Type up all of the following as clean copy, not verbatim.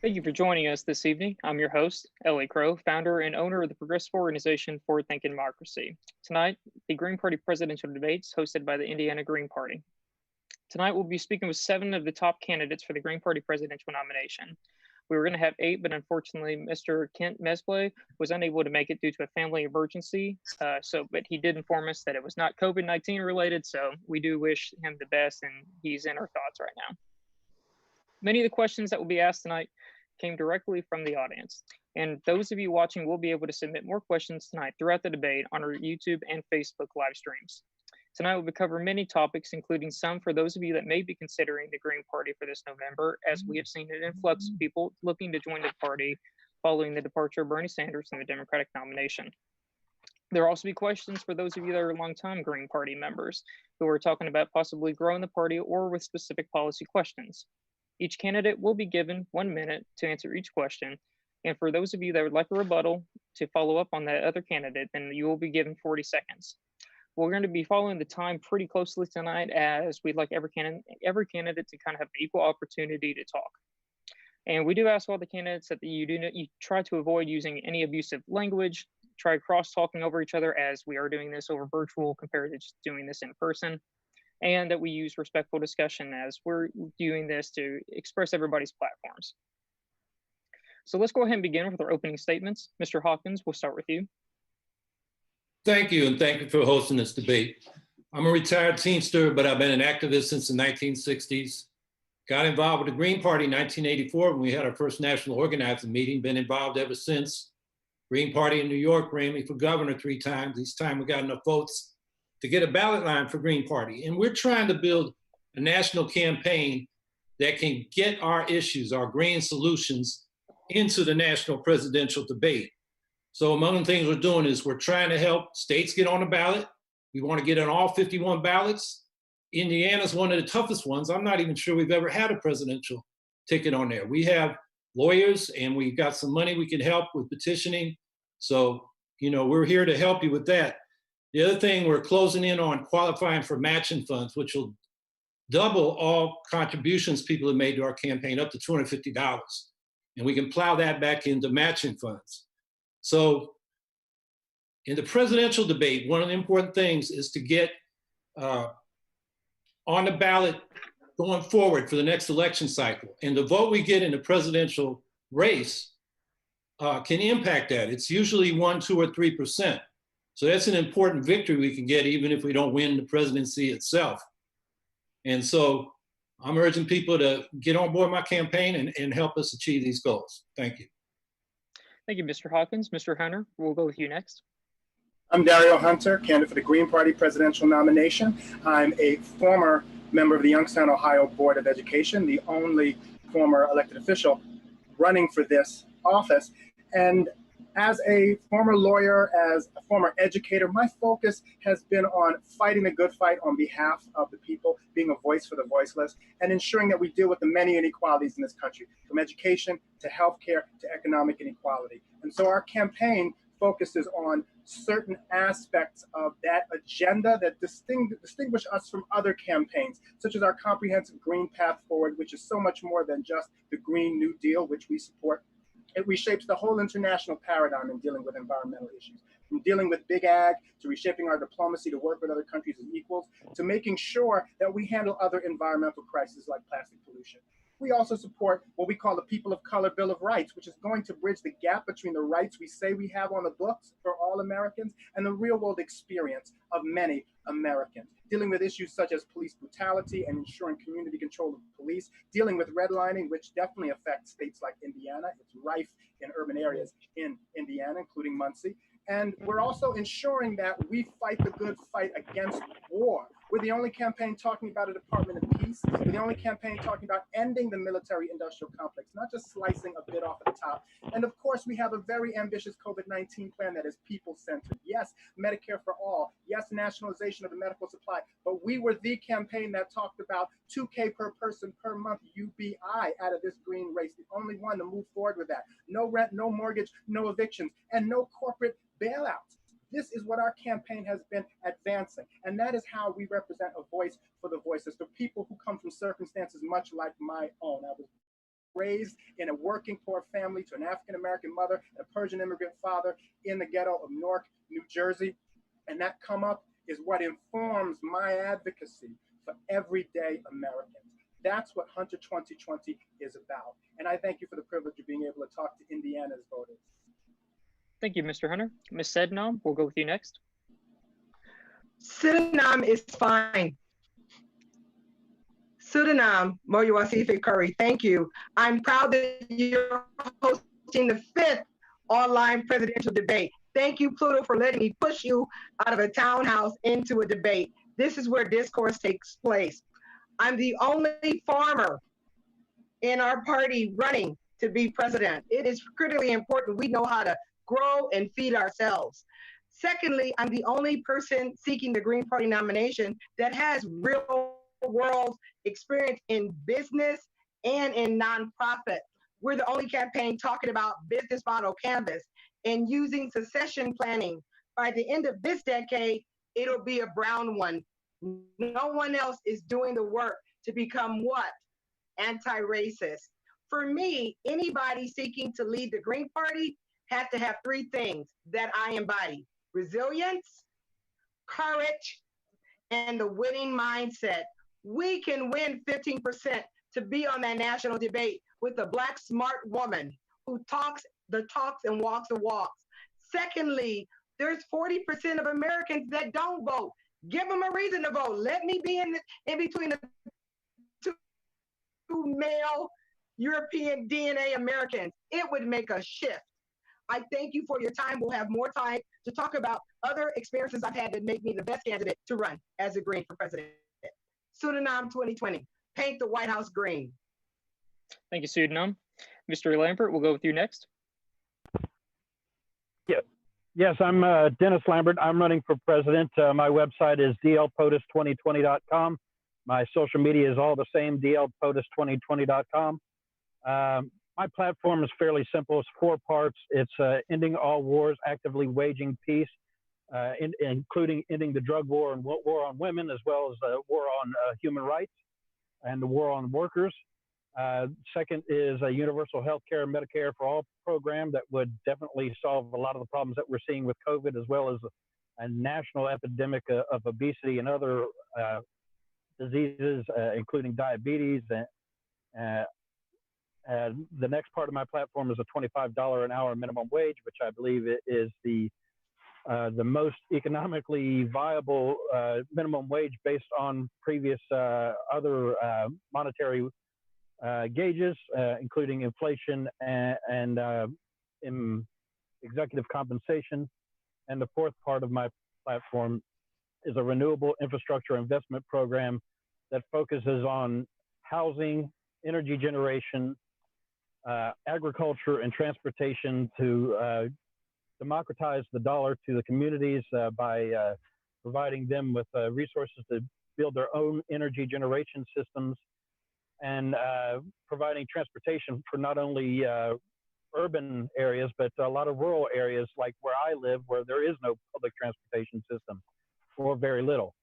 Thank you for joining us this evening. I'm your host, Elliott, founder and owner of the progressive organization Forward Thinking Democracy. Tonight, the Green Party presidential debates hosted by the Indiana Green Party. Tonight, we'll be speaking with 7 of the top candidates for the Green Party presidential nomination. We were going to have 8, but unfortunately, Mr. Kent Mesplay was unable to make it due to a family emergency. But he did inform us that it was not COVID-19 related, so we do wish him the best, and he's in our thoughts right now. Many of the questions that will be asked tonight came directly from the audience. And those of you watching will be able to submit more questions tonight throughout the debate on our YouTube and Facebook live streams. Tonight we'll be covering many topics, including some for those of you that may be considering the Green Party for this November, as we have seen an influx of people looking to join the party following the departure of Bernie Sanders from the Democratic nomination. There will also be questions for those of you that are longtime Green Party members who are talking about possibly growing the party or with specific policy questions. Each candidate will be given 1 minute to answer each question. And for those of you that would like a rebuttal to follow up on that other candidate, then you will be given 40 seconds. We're going to be following the time pretty closely tonight, as we'd like every candidate to kind of have equal opportunity to talk. And we do ask all the candidates that you try to avoid using any abusive language, try cross-talking over each other, as we are doing this over virtual compared to just doing this in person, and that we use respectful discussion as we're doing this to express everybody's platforms. So let's go ahead and begin with our opening statements. Mr. Hawkins, we'll start with you. Thank you, and thank you for hosting this debate. I'm a retired Teamster, but I've been an activist since the 1960s. Got involved with the Green Party in 1984 when we had our first national organizing meeting, been involved ever since. Green Party in New York ran me for governor 3 times. Each time we got enough votes to get a ballot line for Green Party. And we're trying to build a national campaign that can get our issues, our green solutions, into the national presidential debate. So among the things we're doing is we're trying to help states get on the ballot. We want to get on all 51 ballots. Indiana's one of the toughest ones. I'm not even sure we've ever had a presidential ticket on there. We have lawyers and we've got some money we can help with petitioning. So, we're here to help you with that. The other thing, we're closing in on qualifying for matching funds, which will double all contributions people have made to our campaign, up to $250. And we can plow that back into matching funds. So in the presidential debate, one of the important things is to get on the ballot going forward for the next election cycle. And the vote we get in the presidential race can impact that. It's usually 1, 2, or 3%. So that's an important victory we can get even if we don't win the presidency itself. And so I'm urging people to get on board my campaign and help us achieve these goals. Thank you. Thank you, Mr. Hawkins. Mr. Hunter, we'll go with you next. I'm Dario Hunter, candidate for the Green Party presidential nomination. I'm a former member of the Youngstown, Ohio Board of Education, the only former elected official running for this office. And as a former lawyer, as a former educator, my focus has been on fighting the good fight on behalf of the people, being a voice for the voiceless, and ensuring that we deal with the many inequalities in this country, from education to healthcare to economic inequality. And so our campaign focuses on certain aspects of that agenda that distinguish us from other campaigns, such as our comprehensive Green Path Forward, which is so much more than just the Green New Deal, which we support. It reshapes the whole international paradigm in dealing with environmental issues, from dealing with big ag to reshaping our diplomacy to work with other countries as equals, to making sure that we handle other environmental crises like plastic pollution. We also support what we call the People of Color Bill of Rights, which is going to bridge the gap between the rights we say we have on the books for all Americans and the real world experience of many Americans, dealing with issues such as police brutality and ensuring community control of police, dealing with redlining, which definitely affects states like Indiana. It's rife in urban areas in Indiana, including Muncie. And we're also ensuring that we fight the good fight against war. We're the only campaign talking about a Department of Peace. We're the only campaign talking about ending the military-industrial complex, not just slicing a bit off at the top. And of course, we have a very ambitious COVID-19 plan that is people-centered. Yes, Medicare for all. Yes, nationalization of the medical supply. But we were the campaign that talked about $2K per person per month UBI out of this green race, the only one to move forward with that. No rent, no mortgage, no evictions, and no corporate bailouts. This is what our campaign has been advancing. And that is how we represent a voice for the voiceless, the people who come from circumstances much like my own. I was raised in a working poor family to an African-American mother and a Persian immigrant father in the ghetto of Newark, New Jersey. And that come up is what informs my advocacy for everyday Americans. That's what Hunter 2020 is about. And I thank you for the privilege of being able to talk to Indiana's voters. Thank you, Mr. Hunter. Ms. Sedinam, we'll go with you next. Sedinam is fine. Sedinam Moyowasiza-Curry, thank you. I'm proud that you're hosting the 5th online presidential debate. Thank you, Pluto, for letting me push you out of a townhouse into a debate. This is where discourse takes place. I'm the only farmer in our party running to be president. It is critically important we know how to grow and feed ourselves. Secondly, I'm the only person seeking the Green Party nomination that has real world experience in business and in nonprofit. We're the only campaign talking about business model canvas and using succession planning. By the end of this decade, it'll be a brown one. No one else is doing the work to become what? Anti-racist. For me, anybody seeking to lead the Green Party has to have 3 things that I embody: resilience, courage, and the winning mindset. We can win 15% to be on that national debate with a Black smart woman who talks the talks and walks the walks. Secondly, there's 40% of Americans that don't vote. Give them a reason to vote. Let me be in between the 2 male European DNA Americans. It would make a shift. I thank you for your time. We'll have more time to talk about other experiences I've had that make me the best candidate to run as a Green for president. Sedinam 2020, paint the White House green. Thank you, Sedinam. Mr. Lambert, we'll go with you next. Yes, I'm Dennis Lambert. I'm running for president. My website is dlpotus2020.com. My social media is all the same, dlpotus2020.com. My platform is fairly simple. It's 4 parts. It's ending all wars, actively waging peace, including ending the drug war and war on women, as well as the war on human rights and the war on workers. Second is a universal health care, Medicare for all program that would definitely solve a lot of the problems that we're seeing with COVID, as well as a national epidemic of obesity and other diseases, including diabetes. The next part of my platform is a $25 an hour minimum wage, which I believe is the most economically viable minimum wage based on previous other monetary gauges, including inflation and executive compensation. And the 4th part of my platform is a renewable infrastructure investment program that focuses on housing, energy generation, agriculture, and transportation to democratize the dollar to the communities by providing them with resources to build their own energy generation systems, and providing transportation for not only urban areas, but a lot of rural areas like where I live, where there is no public transportation system, or very little.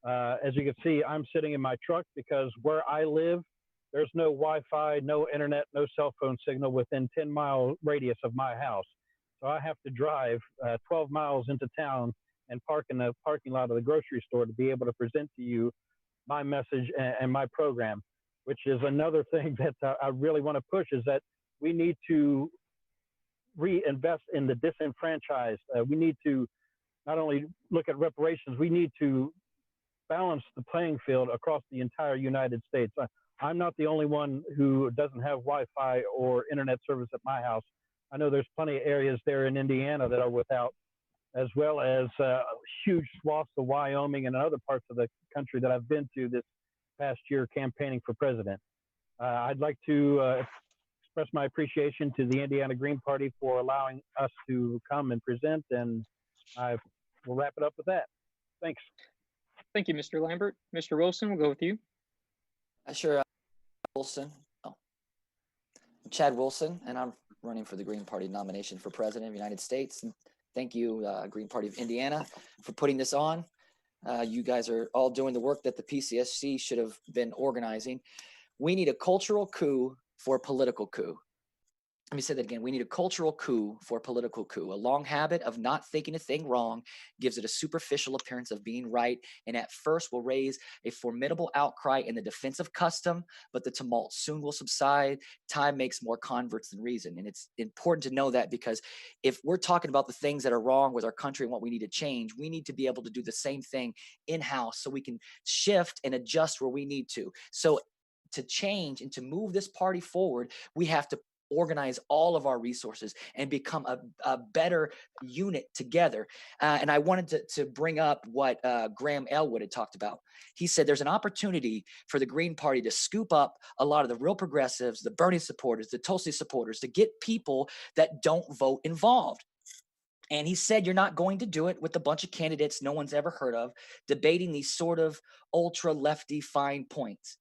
As you can see, I'm sitting in my truck because where I live, there's no Wi-Fi, no internet, no cell phone signal within 10-mile radius of my house. So I have to drive 12 miles into town and park in the parking lot of the grocery store to be able to present to you my message and my program, which is another thing that I really want to push, is that we need to reinvest in the disenfranchised. We need to not only look at reparations, we need to balance the playing field across the entire United States. I'm not the only one who doesn't have Wi-Fi or internet service at my house. I know there's plenty of areas there in Indiana that are without, as well as huge swaths of Wyoming and other parts of the country that I've been to this past year campaigning for president. I'd like to express my appreciation to the Indiana Green Party for allowing us to come and present, and I will wrap it up with that. Thanks. Thank you, Mr. Lambert. Mr. Wilson, we'll go with you. Sure. Wilson. Oh. I'm Chad Wilson, and I'm running for the Green Party nomination for President of the United States. And thank you, Green Party of Indiana, for putting this on. You guys are all doing the work that the PCSC should have been organizing. We need a cultural coup for a political coup. Let me say that again. We need a cultural coup for a political coup. A long habit of not thinking a thing wrong gives it a superficial appearance of being right, and at first will raise a formidable outcry in the defense of custom, but the tumult soon will subside. Time makes more converts than reason. And it's important to know that, because if we're talking about the things that are wrong with our country and what we need to change, we need to be able to do the same thing in-house so we can shift and adjust where we need to. So to change and to move this party forward, we have to organize all of our resources and become a better unit together. And I wanted to bring up what Graham Elwood had talked about. He said there's an opportunity for the Green Party to scoop up a lot of the real progressives, the Bernie supporters, the Tulsi supporters, to get people that don't vote involved. And he said, you're not going to do it with a bunch of candidates no one's ever heard of, debating these sort of ultra lefty fine points.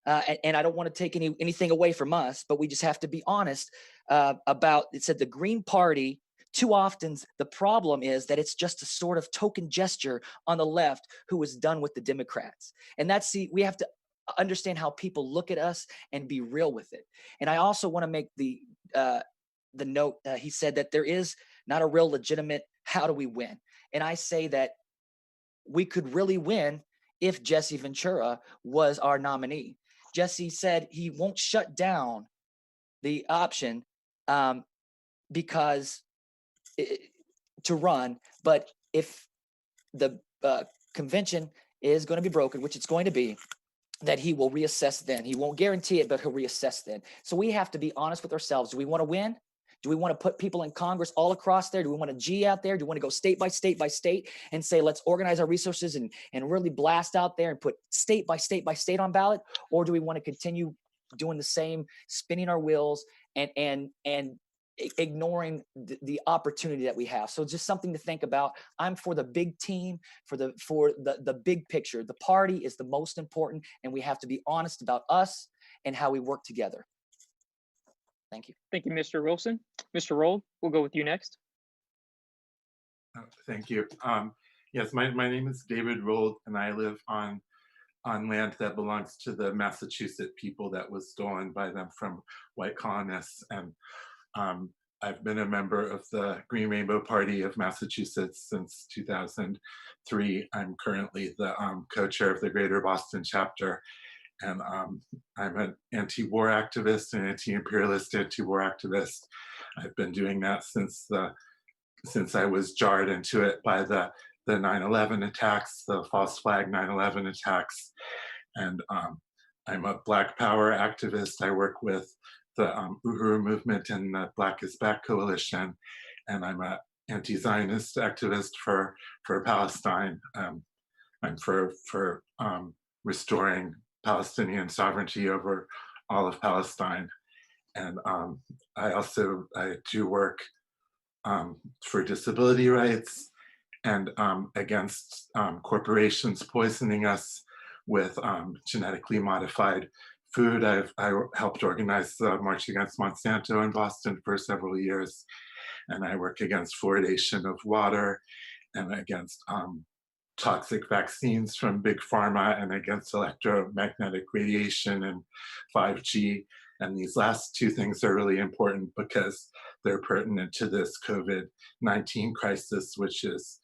And I don't want to take anything away from us, but we just have to be honest about, it said the Green Party, too often the problem is that it's just a sort of token gesture on the left who is done with the Democrats. And we have to understand how people look at us and be real with it. And I also want to make the note, he said that there is not a real legitimate, how do we win? And I say that we could really win if Jesse Ventura was our nominee. Jesse said he won't shut down the option because to run, but if the convention is going to be broken, which it's going to be, that he will reassess then. He won't guarantee it, but he'll reassess then. So we have to be honest with ourselves. Do we want to win? Do we want to put people in Congress all across there? Do we want to G out there? Do we want to go state by state by state and say, let's organize our resources and really blast out there and put state by state by state on ballot? Or do we want to continue doing the same, spinning our wheels and ignoring the opportunity that we have? So just something to think about. I'm for the big team, for the big picture. The party is the most important, and we have to be honest about us and how we work together. Thank you. Thank you, Mr. Wilson. Mr. Rolde, we'll go with you next. Thank you. Yes, my name is David Rolde, and I live on land that belongs to the Massachusetts people that was stolen by them from white colonists. And I've been a member of the Green Rainbow Party of Massachusetts since 2003. I'm currently the co-chair of the Greater Boston chapter. And I'm an anti-war activist, an anti-imperialist anti-war activist. I've been doing that since I was jarred into it by the 9/11 attacks, the false flag 9/11 attacks. And I'm a Black Power activist. I work with the Uhuru movement and the Black is Back coalition. And I'm an anti-Zionist activist for Palestine. I'm for restoring Palestinian sovereignty over all of Palestine. And I do work for disability rights and against corporations poisoning us with genetically modified food. I helped organize the March Against Monsanto in Boston for several years. And I work against fluoridation of water and against toxic vaccines from big pharma and against electromagnetic radiation and 5G. And these last two things are really important because they're pertinent to this COVID-19 crisis, which is,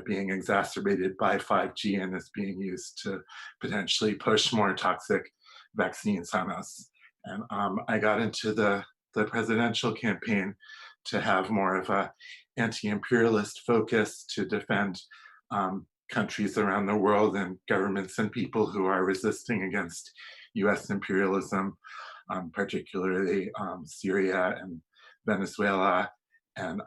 being exacerbated by 5G and is being used to potentially push more toxic vaccines on us. And I got into the presidential campaign to have more of a anti-imperialist focus to defend countries around the world and governments and people who are resisting against US imperialism, particularly Syria and Venezuela. And,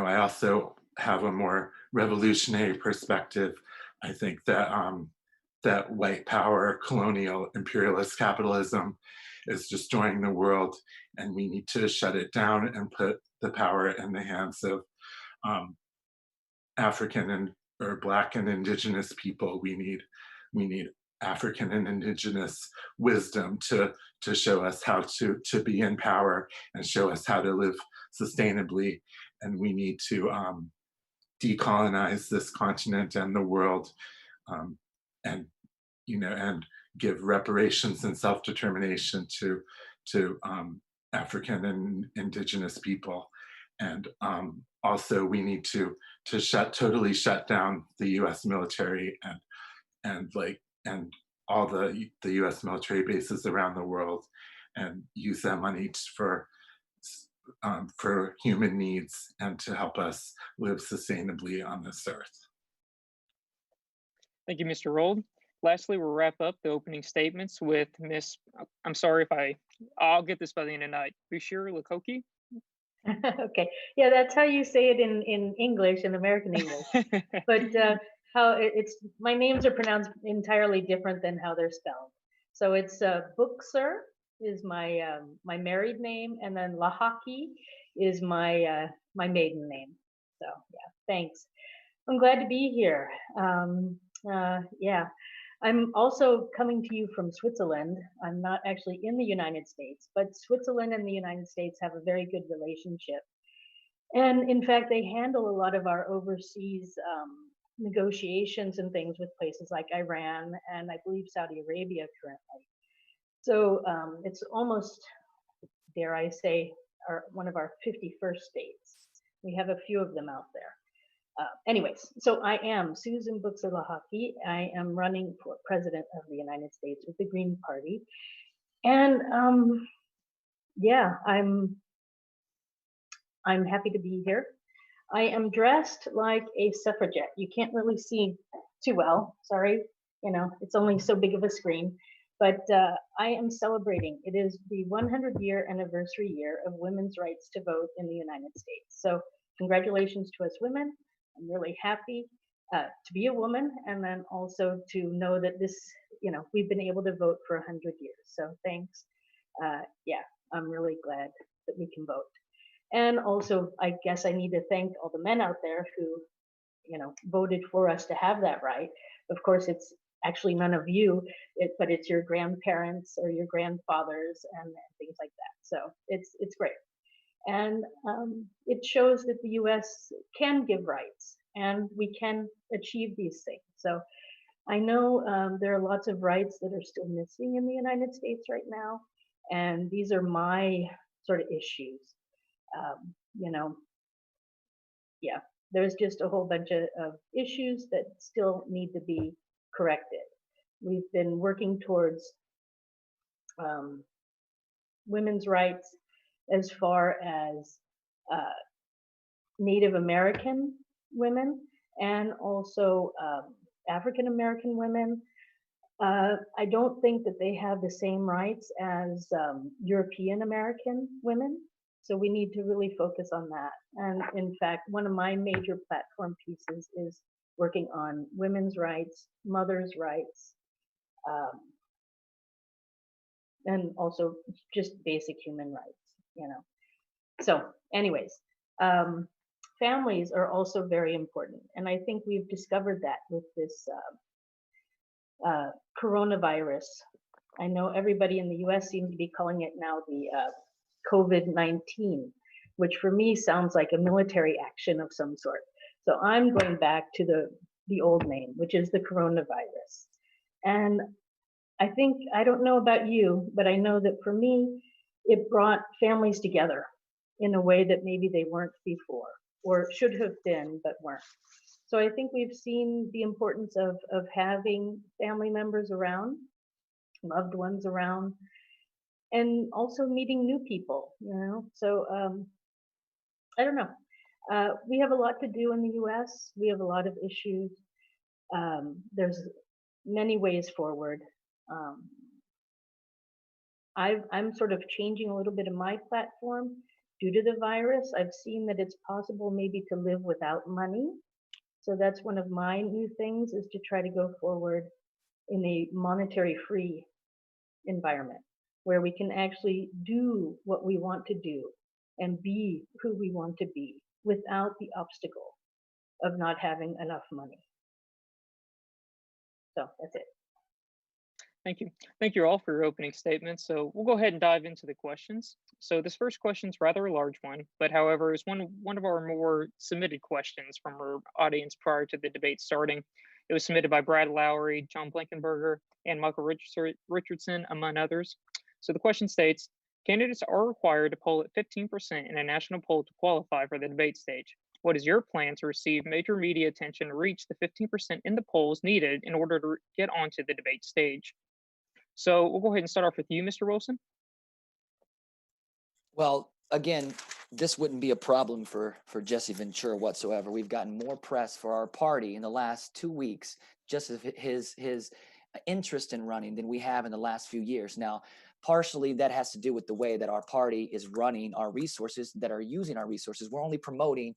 I also have a more revolutionary perspective. I think that that white power, colonial, imperialist capitalism is destroying the world, and we need to shut it down and put the power in the hands of African or Black and Indigenous people. We need African and Indigenous wisdom to show us how to be in power and show us how to live sustainably. And we need to decolonize this continent and the world, and give reparations and self-determination to African and indigenous people. And also we need to totally shut down the US military and all the US military bases around the world and use that money for human needs and to help us live sustainably on this earth. Thank you, Mr. Rolde. Lastly, we'll wrap up the opening statements with Miss, I'm sorry if I'll get this by the end of the night, Buchser Lochocki. Okay, yeah, that's how you say it in English, in American English. But how my names are pronounced entirely different than how they're spelled. So it's Buchser is my my married name, and then Lochocki is my my maiden name. So yeah, thanks. I'm glad to be here. Yeah, I'm also coming to you from Switzerland. I'm not actually in the United States, but Switzerland and the United States have a very good relationship. And in fact, they handle a lot of our overseas negotiations and things with places like Iran and I believe Saudi Arabia currently. So it's almost, dare I say, one of our 51st states. We have a few of them out there. Anyways, so I am Susan Buchser Lochocki. I am running for President of the United States with the Green Party. And yeah, I'm happy to be here. I am dressed like a suffragette. You can't really see too well, sorry. You know, it's only so big of a screen. But I am celebrating. It is the 100-year anniversary year of women's rights to vote in the United States. So congratulations to us women. I'm really happy to be a woman, and then also to know that this, you know, we've been able to vote for 100 years. So thanks. Yeah, I'm really glad that we can vote. And also, I guess I need to thank all the men out there who, you know, voted for us to have that right. Of course, it's actually none of you, but it's your grandparents or your grandfathers and things like that. So it's great. And it shows that the US can give rights and we can achieve these things. So I know there are lots of rights that are still missing in the United States right now. And these are my sort of issues. You know, yeah, there's just a whole bunch of issues that still need to be corrected. We've been working towards women's rights as far as Native American women and also African American women. I don't think that they have the same rights as European American women. So we need to really focus on that. And in fact, one of my major platform pieces is working on women's rights, mothers' rights, and also just basic human rights, you know. So anyways, families are also very important. And I think we've discovered that with this coronavirus. I know everybody in the US seems to be calling it now the COVID-19, which for me sounds like a military action of some sort. So I'm going back to the old name, which is the coronavirus. And I think, I don't know about you, but I know that for me, it brought families together in a way that maybe they weren't before, or should have been, but weren't. So I think we've seen the importance of having family members around, loved ones around, and also meeting new people, you know? So I don't know. We have a lot to do in the US. We have a lot of issues. There's many ways forward. I'm sort of changing a little bit of my platform due to the virus. I've seen that it's possible maybe to live without money. So that's one of my new things, is to try to go forward in a monetary free environment where we can actually do what we want to do and be who we want to be without the obstacle of not having enough money. So that's it. Thank you. Thank you all for your opening statements. So we'll go ahead and dive into the questions. So this first question is rather a large one, but however, is one of our more submitted questions from our audience prior to the debate starting. It was submitted by Brad Lowry, John Blankenberger, and Michael Richardson, among others. So the question states, candidates are required to poll at 15% in a national poll to qualify for the debate stage. What is your plan to receive major media attention to reach the 15% in the polls needed in order to get onto the debate stage? So we'll go ahead and start off with you, Mr. Wilson. Well, again, this wouldn't be a problem for Jesse Ventura whatsoever. We've gotten more press for our party in the last 2 weeks, just as his interest in running, than we have in the last few years. Now, partially that has to do with the way that our party is running our resources, that are using our resources. We're only promoting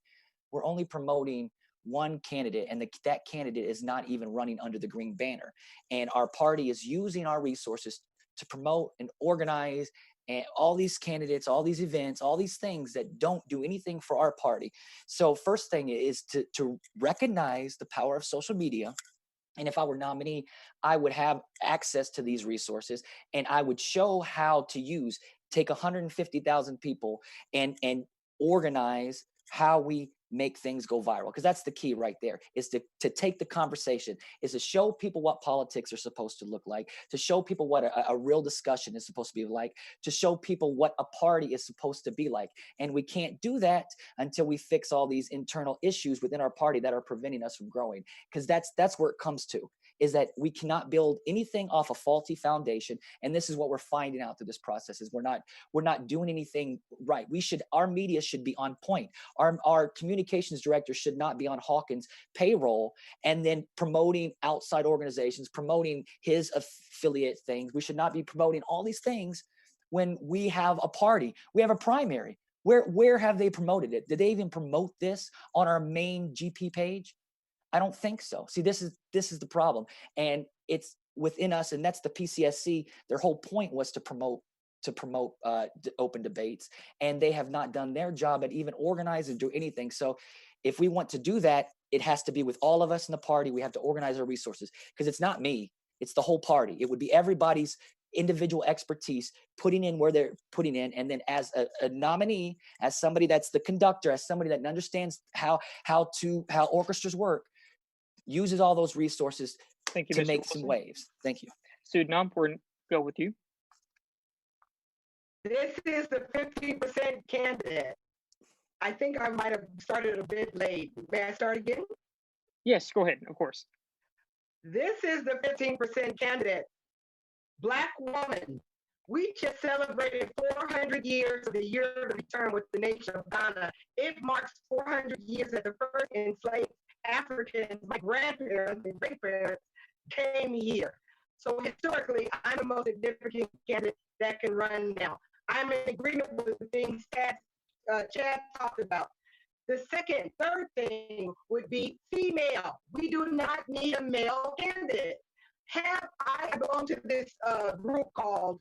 one candidate, and that candidate is not even running under the green banner. And our party is using our resources to promote and organize and all these candidates, all these events, all these things that don't do anything for our party. So first thing is to recognize the power of social media. And if I were nominee, I would have access to these resources, and I would show how to take 150,000 people and organize how we make things go viral, because that's the key right there, is to take the conversation, is to show people what politics are supposed to look like, to show people what a real discussion is supposed to be like, to show people what a party is supposed to be like. And we can't do that until we fix all these internal issues within our party that are preventing us from growing, because that's where it comes to, is that we cannot build anything off a faulty foundation. And this is what we're finding out through this process, is we're not doing anything right. Our media should be on point. Our communications director should not be on Hawkins' payroll and then promoting outside organizations, promoting his affiliate things. We should not be promoting all these things when we have a party. We have a primary. Where have they promoted it? Did they even promote this on our main GP page? I don't think so. See, this is the problem, and it's within us, and that's the PCSC. Their whole point was to promote open debates, and they have not done their job at even organize and do anything. So if we want to do that, it has to be with all of us in the party. We have to organize our resources, because it's not me, it's the whole party. It would be everybody's individual expertise putting in where they're putting in, and then as a nominee, as somebody that's the conductor, as somebody that understands how orchestras work, uses all those resources Thank you, to Mr. make Wilson. some waves. Thank you. Sedinam, we're going to go with you. This is the 15% candidate. I think I might have started a bit late. May I start again? Yes, go ahead, of course. This is the 15% candidate. Black woman. We just celebrated 400 years of the year of return with the nation of Ghana. It marks 400 years that the first enslaved Africans, my grandparents and great-parents, came here. So historically, I'm the most significant candidate that can run now. I'm in agreement with the things Chad talked about. The third thing would be female. We do not need a male candidate. I belong to this group called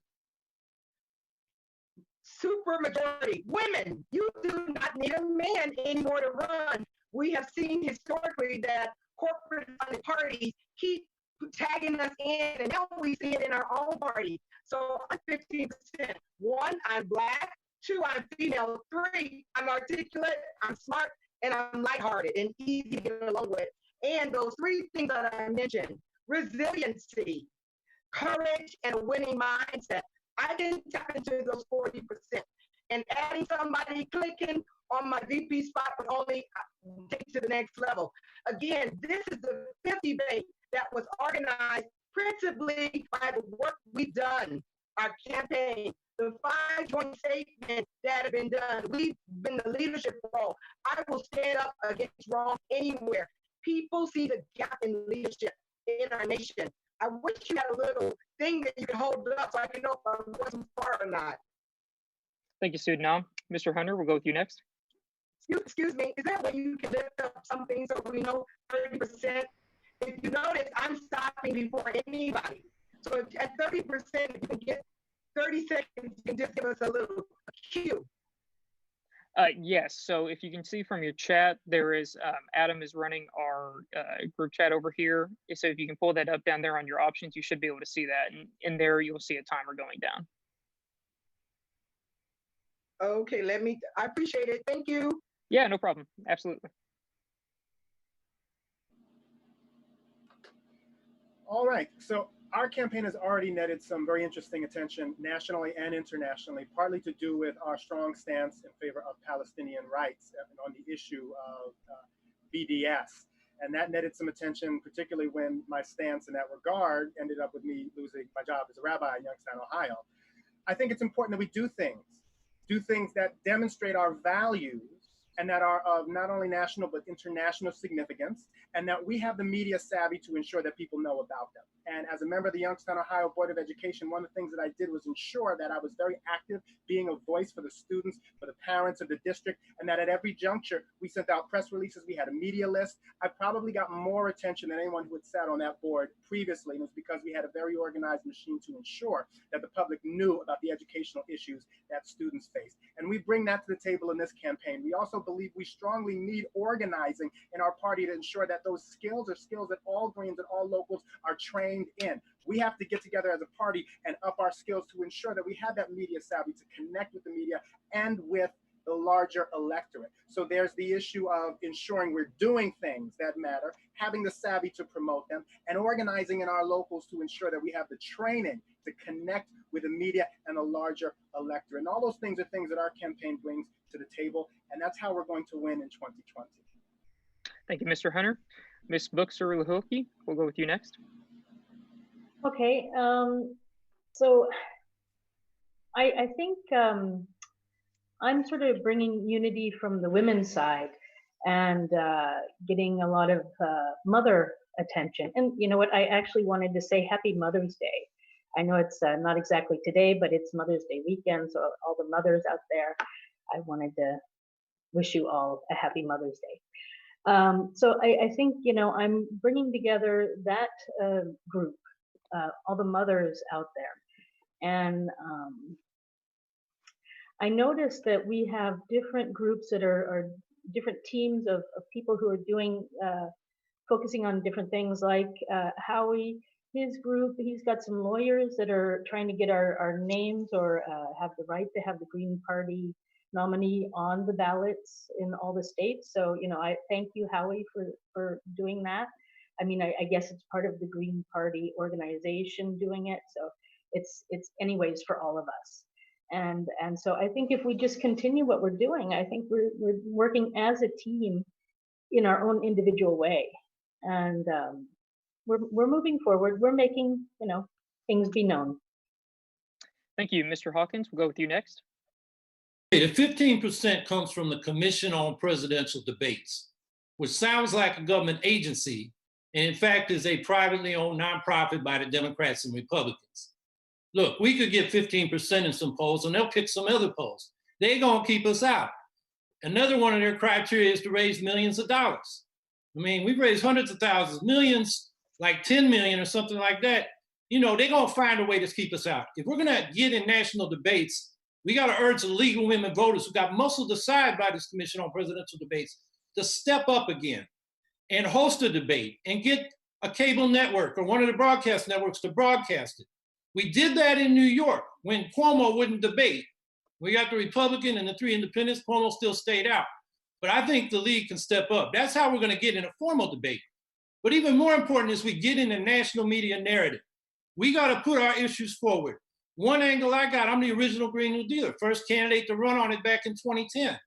Supermajority. Women, you do not need a man anymore to run. We have seen historically that corporate parties keep tagging us in, and now we see it in our own party. So I'm 15%. 1, I'm Black. 2, I'm female. 3, I'm articulate, I'm smart, and I'm lighthearted and easy to get along with. And those 3 things that I mentioned, resiliency, courage, and a winning mindset. I can tap into those 40%. And adding somebody clicking on my VP spot would only take it to the next level. Again, this is the 5th debate that was organized principally by the work we've done, our campaign, the 5 joint statements that have been done. We've been the leadership role. I will stand up against wrong anywhere. People see the gap in leadership in our nation. I wish you had a little thing that you could hold up so I can know if I wasn't far or not. Thank you, Sedinam. Mr. Hunter, we'll go with you next. Excuse me, is that way you can lift up something so we know 30%? If you notice, I'm stopping before anybody. So if at 30%, if you can get 30 seconds, you can just give us a little cue. Yes, so if you can see from your chat, there is Adam is running our group chat over here. So if you can pull that up down there on your options, you should be able to see that. And in there, you'll see a timer going down. Okay, I appreciate it. Thank you. Yeah, no problem. Absolutely. All right, so our campaign has already netted some very interesting attention nationally and internationally, partly to do with our strong stance in favor of Palestinian rights and on the issue of BDS. And that netted some attention, particularly when my stance in that regard ended up with me losing my job as a rabbi in Youngstown, Ohio. I think it's important that we do things that demonstrate our values and that are of not only national but international significance, and that we have the media savvy to ensure that people know about them. And as a member of the Youngstown, Ohio Board of Education, one of the things that I did was ensure that I was very active, being a voice for the students, for the parents of the district, and that at every juncture, we sent out press releases, we had a media list. I probably got more attention than anyone who had sat on that board previously, and it was because we had a very organized machine to ensure that the public knew about the educational issues that students face. And we bring that to the table in this campaign. We also believe we strongly need organizing in our party to ensure that those skills are skills that all Greens and all locals are trained in. We have to get together as a party and up our skills to ensure that we have that media savvy to connect with the media and with the larger electorate. So there's the issue of ensuring we're doing things that matter, having the savvy to promote them, and organizing in our locals to ensure that we have the training to connect with the media and a larger electorate. And all those things are things that our campaign brings to the table, and that's how we're going to win in 2020. Thank you, Mr. Hunter. Ms. Buchser Lochocki, we'll go with you next. Okay, so I think I'm sort of bringing unity from the women's side and getting a lot of mother attention. And you know what, I actually wanted to say Happy Mother's Day. I know it's not exactly today, but it's Mother's Day weekend, so all the mothers out there, I wanted to wish you all a happy Mother's Day. So I think, you know, I'm bringing together that group, all the mothers out there. And I noticed that we have different groups that are different teams of people who are doing, focusing on different things, like Howie, his group, he's got some lawyers that are trying to get our names or have the right to have the Green Party nominee on the ballots in all the states. So, you know, I thank you, Howie, for doing that. I mean, I guess it's part of the Green Party organization doing it. So it's anyways for all of us. And so I think if we just continue what we're doing, I think we're working as a team in our own individual way. And we're moving forward. We're making, you know, things be known. Thank you, Mr. Hawkins. We'll go with you next. The 15% comes from the Commission on Presidential Debates, which sounds like a government agency, and in fact is a privately owned nonprofit by the Democrats and Republicans. Look, we could get 15% in some polls and they'll pick some other polls. They're gonna keep us out. Another one of their criteria is to raise millions of dollars. I mean, we've raised hundreds of thousands, millions, like 10 million or something like that. You know, they're gonna find a way to keep us out. If we're gonna get in national debates, we got to urge the League of Women Voters who got muscled aside by this Commission on Presidential Debates to step up again and host a debate and get a cable network or one of the broadcast networks to broadcast it. We did that in New York when Cuomo wouldn't debate. We got the Republican and the 3 independents. Cuomo still stayed out. But I think the League can step up. That's how we're going to get in a formal debate. But even more important is we get in a national media narrative. We got to put our issues forward. One angle I got, I'm the original Green New Dealer, first candidate to run on it back in 2010.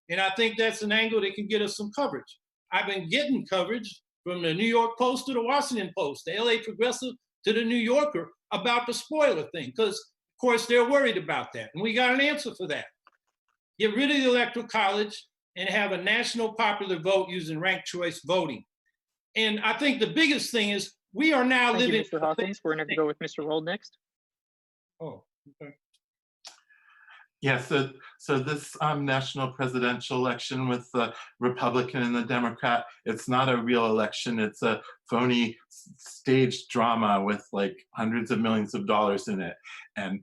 And I think that's an angle that can get us some coverage. I've been getting coverage from the New York Post to the Washington Post, the LA Progressive to the New Yorker about the spoiler thing, because of course they're worried about that. And we got an answer for that. Get rid of the Electoral College and have a national popular vote using ranked choice voting. And I think the biggest thing is we are now living— Thank you, Mr. Hawkins. We're going to go with Mr. Rolde next. Oh, okay. Yeah, so this national presidential election with the Republican and the Democrat, it's not a real election. It's a phony staged drama with like hundreds of millions of dollars in it. And,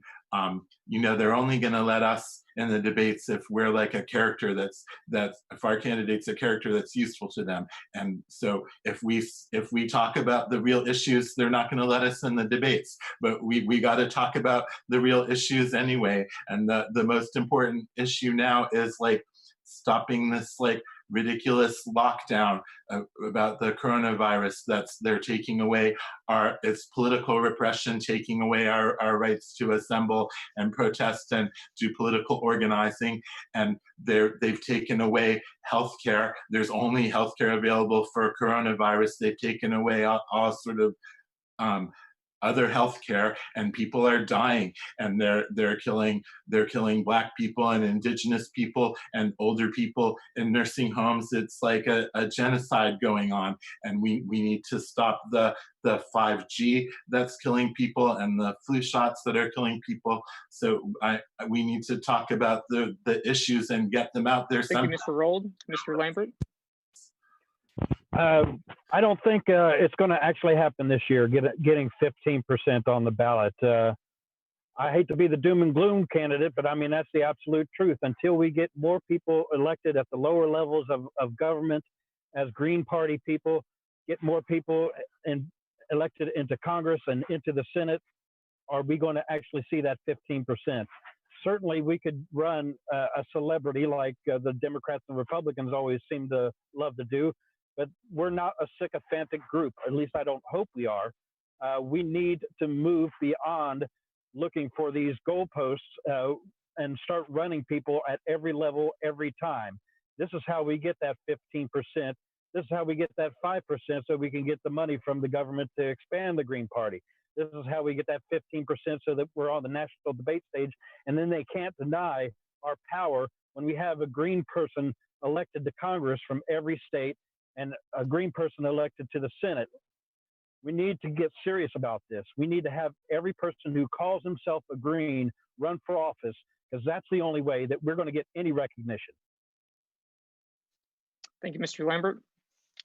you know, they're only going to let us in the debates if we're like a character if our candidate's a character that's useful to them. And so if we talk about the real issues, they're not going to let us in the debates. But we got to talk about the real issues anyway. And the most important issue now is like stopping this like ridiculous lockdown about the coronavirus they're taking away it's political repression, taking away our rights to assemble and protest and do political organizing. And they've taken away healthcare. There's only healthcare available for coronavirus. They've taken away all sort of other healthcare, and people are dying, and they're killing Black people and Indigenous people and older people in nursing homes. It's like a genocide going on, and we need to stop the 5G that's killing people and the flu shots that are killing people. So we need to talk about the issues and get them out there. Thank you, Mr. Rolde. Mr. Lambert. I don't think it's going to actually happen this year, getting 15% on the ballot. I hate to be the doom and gloom candidate, but I mean, that's the absolute truth. Until we get more people elected at the lower levels of government as Green Party people, get more people elected into Congress and into the Senate, are we going to actually see that 15%? Certainly, we could run a celebrity like the Democrats and Republicans always seem to love to do. But we're not a sycophantic group. At least I don't hope we are. We need to move beyond looking for these goalposts and start running people at every level, every time. This is how we get that 15%. This is how we get that 5% so we can get the money from the government to expand the Green Party. This is how we get that 15% so that we're on the national debate stage. And then they can't deny our power when we have a Green person elected to Congress from every state and a Green person elected to the Senate. We need to get serious about this. We need to have every person who calls himself a Green run for office, because that's the only way that we're going to get any recognition. Thank you, Mr. Lambert.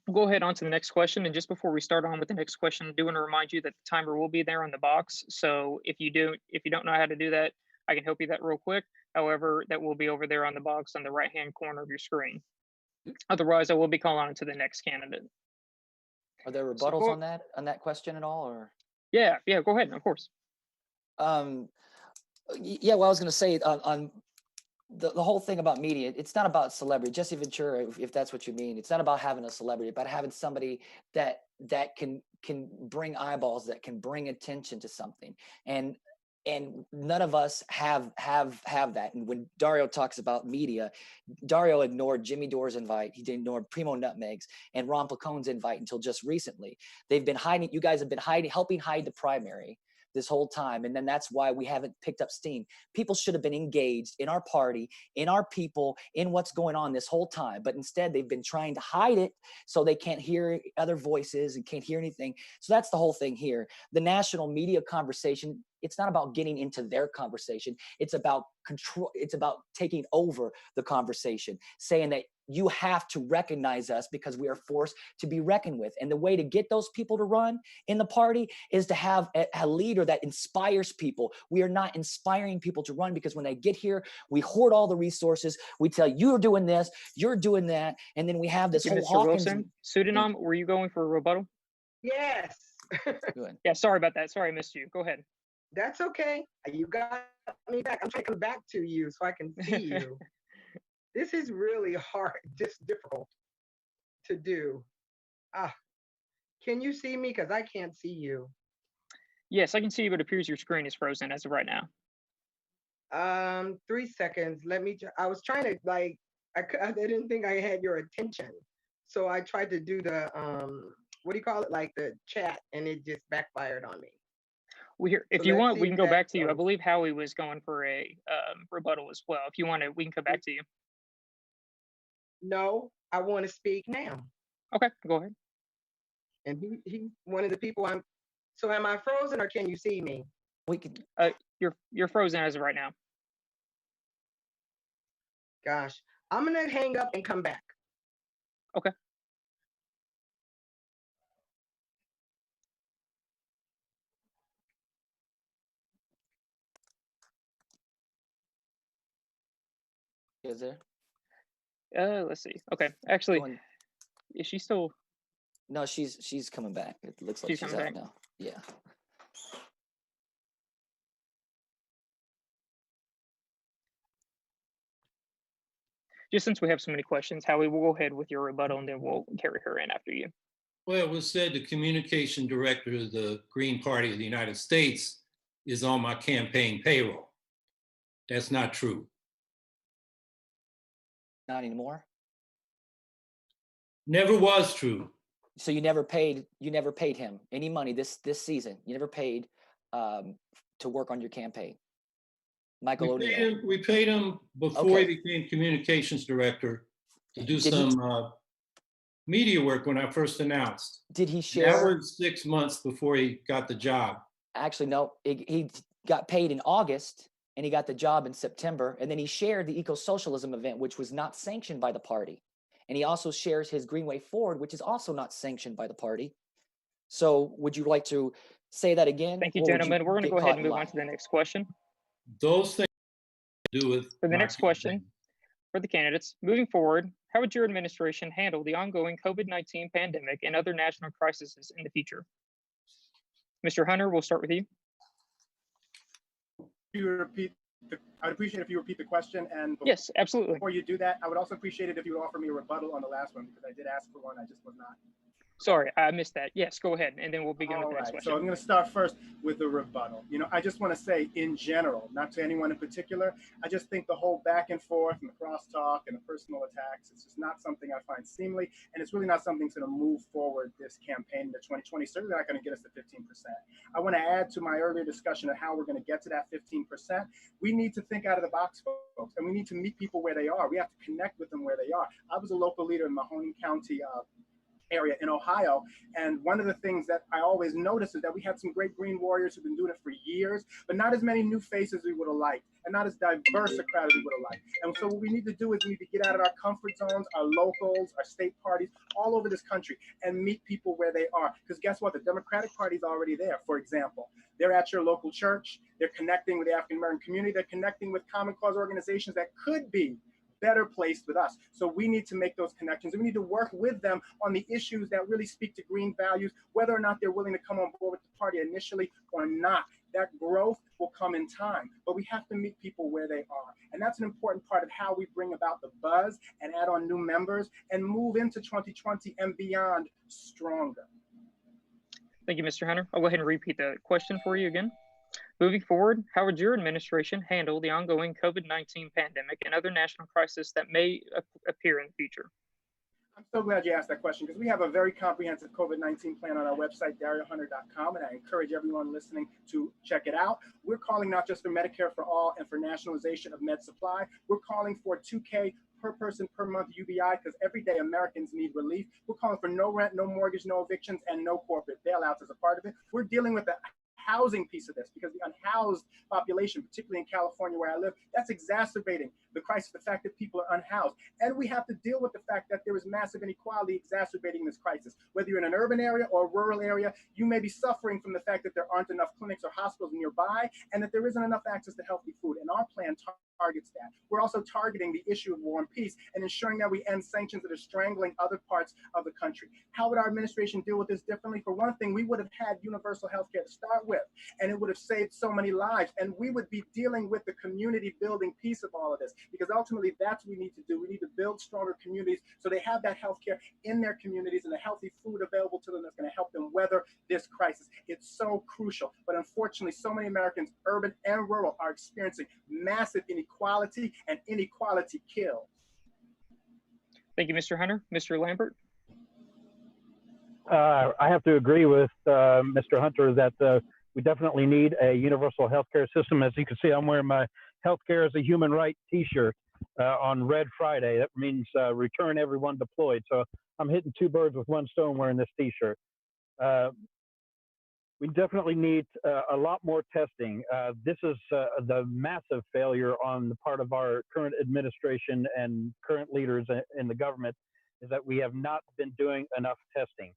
We'll go ahead on to the next question. And just before we start on with the next question, I do want to remind you that the timer will be there on the box. So if you don't know how to do that, I can help you that real quick. However, that will be over there on the box on the right-hand corner of your screen. Otherwise, I will be calling on to the next candidate. Are there rebuttals on that question at all, or? Yeah, go ahead, of course. Yeah, well, I was going to say on the whole thing about media, it's not about celebrity. Jesse Ventura, if that's what you mean, it's not about having a celebrity, but having somebody that can bring eyeballs, that can bring attention to something. And none of us have that. And when Dario talks about media, Dario ignored Jimmy Dore's invite. He ignored Primo Nutmeg's and Ron Placone's invite until just recently. They've been hiding. You guys have been helping hide the primary this whole time. And then that's why we haven't picked up steam. People should have been engaged in our party, in our people, in what's going on this whole time. But instead, they've been trying to hide it so they can't hear other voices and can't hear anything. So that's the whole thing here. The national media conversation, it's not about getting into their conversation. It's about control. It's about taking over the conversation, saying that you have to recognize us because we are forced to be reckoned with. And the way to get those people to run in the party is to have a leader that inspires people. We are not inspiring people to run because when they get here, we hoard all the resources. We tell you, you're doing this, you're doing that. And then we have this whole Mr. Hawkins. Wilson, Sedinam, were you going for a rebuttal? Yes. Good. Yeah, sorry about that. Sorry, I missed you. Go ahead. That's okay. You got me back. I'm trying to come back to you so I can see you. This is really hard, just difficult to do. Can you see me? Because I can't see you. Yes, I can see you, but it appears your screen is frozen as of right now. 3 seconds. I was trying to I didn't think I had your attention. So I tried to do the, what do you call it? Like the chat, and it just backfired on me. Well, here, if you want, we can go back to you. I believe Howie was going for a rebuttal as well. If you want to, we can come back to you. No, I want to speak now. Okay, go ahead. And he's one of the people so am I frozen or can you see me? We could. You're frozen as of right now. Gosh, I'm gonna hang up and come back. Okay. Is there? Let's see. Okay, actually, is she still? No, she's coming back. It looks like she's out back now. Yeah. Just since we have so many questions, Howie, we'll go ahead with your rebuttal and then we'll carry her in after you. Well, it was said the communication director of the Green Party of the United States is on my campaign payroll. That's not true. Not anymore. Never was true. So you never paid him any money this season. You never paid to work on your campaign. Michael O'Neill. We paid him before he became communications director to do some media work when I first announced. Did he share? That was 6 months before he got the job. Actually, no. He got paid in August and he got the job in September. And then he shared the eco-socialism event, which was not sanctioned by the party. And he also shares his Greenway Forward, which is also not sanctioned by the party. So would you like to say that again? Thank you, gentlemen. We're going to go ahead and move on to the next question. Those things do with for the next question for the candidates. Moving forward, how would your administration handle the ongoing COVID-19 pandemic and other national crises in the future? Mr. Hunter, we'll start with you. I'd appreciate if you repeat the question. And yes, absolutely. Before you do that, I would also appreciate it if you would offer me a rebuttal on the last one, because I did ask for one. I just was not. Sorry, I missed that. Yes, go ahead, and then we'll begin with the next question. So I'm going to start first with the rebuttal. You know, I just want to say in general, not to anyone in particular, I just think the whole back and forth and the crosstalk and the personal attacks, it's just not something I find seemly, and it's really not something that's going to move forward this campaign into 2020. Certainly not going to get us to 15%. I want to add to my earlier discussion of how we're going to get to that 15%. We need to think out of the box, folks, and we need to meet people where they are. We have to connect with them where they are. I was a local leader in Mahoning County area in Ohio, and one of the things that I always noticed is that we had some great green warriors who've been doing it for years, but not as many new faces we would have liked, and not as diverse a crowd as we would have liked. And so what we need to do is we need to get out of our comfort zones, our locals, our state parties, all over this country, and meet people where they are. Because guess what? The Democratic Party is already there. For example, they're at your local church, they're connecting with the African American community, they're connecting with common cause organizations that could be better placed with us. So we need to make those connections, and we need to work with them on the issues that really speak to green values, whether or not they're willing to come on board with the party initially or not. That growth will come in time, but we have to meet people where they are. And that's an important part of how we bring about the buzz and add on new members and move into 2020 and beyond stronger. Thank you, Mr. Hunter. I'll go ahead and repeat the question for you again. Moving forward, how would your administration handle the ongoing COVID-19 pandemic and other national crises that may appear in the future? I'm so glad you asked that question, because we have a very comprehensive COVID-19 plan on our website, dariohunter.com, and I encourage everyone listening to check it out. We're calling not just for Medicare for all and for nationalization of med supply. We're calling for $2K per person per month UBI, because everyday Americans need relief. We're calling for no rent, no mortgage, no evictions, and no corporate bailouts as a part of it. We're dealing with the housing piece of this, because the unhoused population, particularly in California where I live, that's exacerbating the crisis, the fact that people are unhoused. And we have to deal with the fact that there is massive inequality exacerbating this crisis. Whether you're in an urban area or a rural area, you may be suffering from the fact that there aren't enough clinics or hospitals nearby, and that there isn't enough access to healthy food. And our plan targets that. We're also targeting the issue of war and peace and ensuring that we end sanctions that are strangling other parts of the country. How would our administration deal with this differently? For one thing, we would have had universal health care to start with, and it would have saved so many lives. And we would be dealing with the community building piece of all of this, because ultimately that's what we need to do. We need to build stronger communities so they have that health care in their communities and the healthy food available to them that's going to help them weather this crisis. It's so crucial. But unfortunately, so many Americans, urban and rural, are experiencing massive inequality, and inequality kills. Thank you, Mr. Hunter. Mr. Lambert? I have to agree with Mr. Hunter that we definitely need a universal healthcare system. As you can see, I'm wearing my healthcare is a human right t-shirt on Red Friday. That means return everyone deployed. So I'm hitting two birds with one stone wearing this t-shirt. We definitely need a lot more testing. This is the massive failure on the part of our current administration and current leaders in the government, is that we have not been doing enough testing.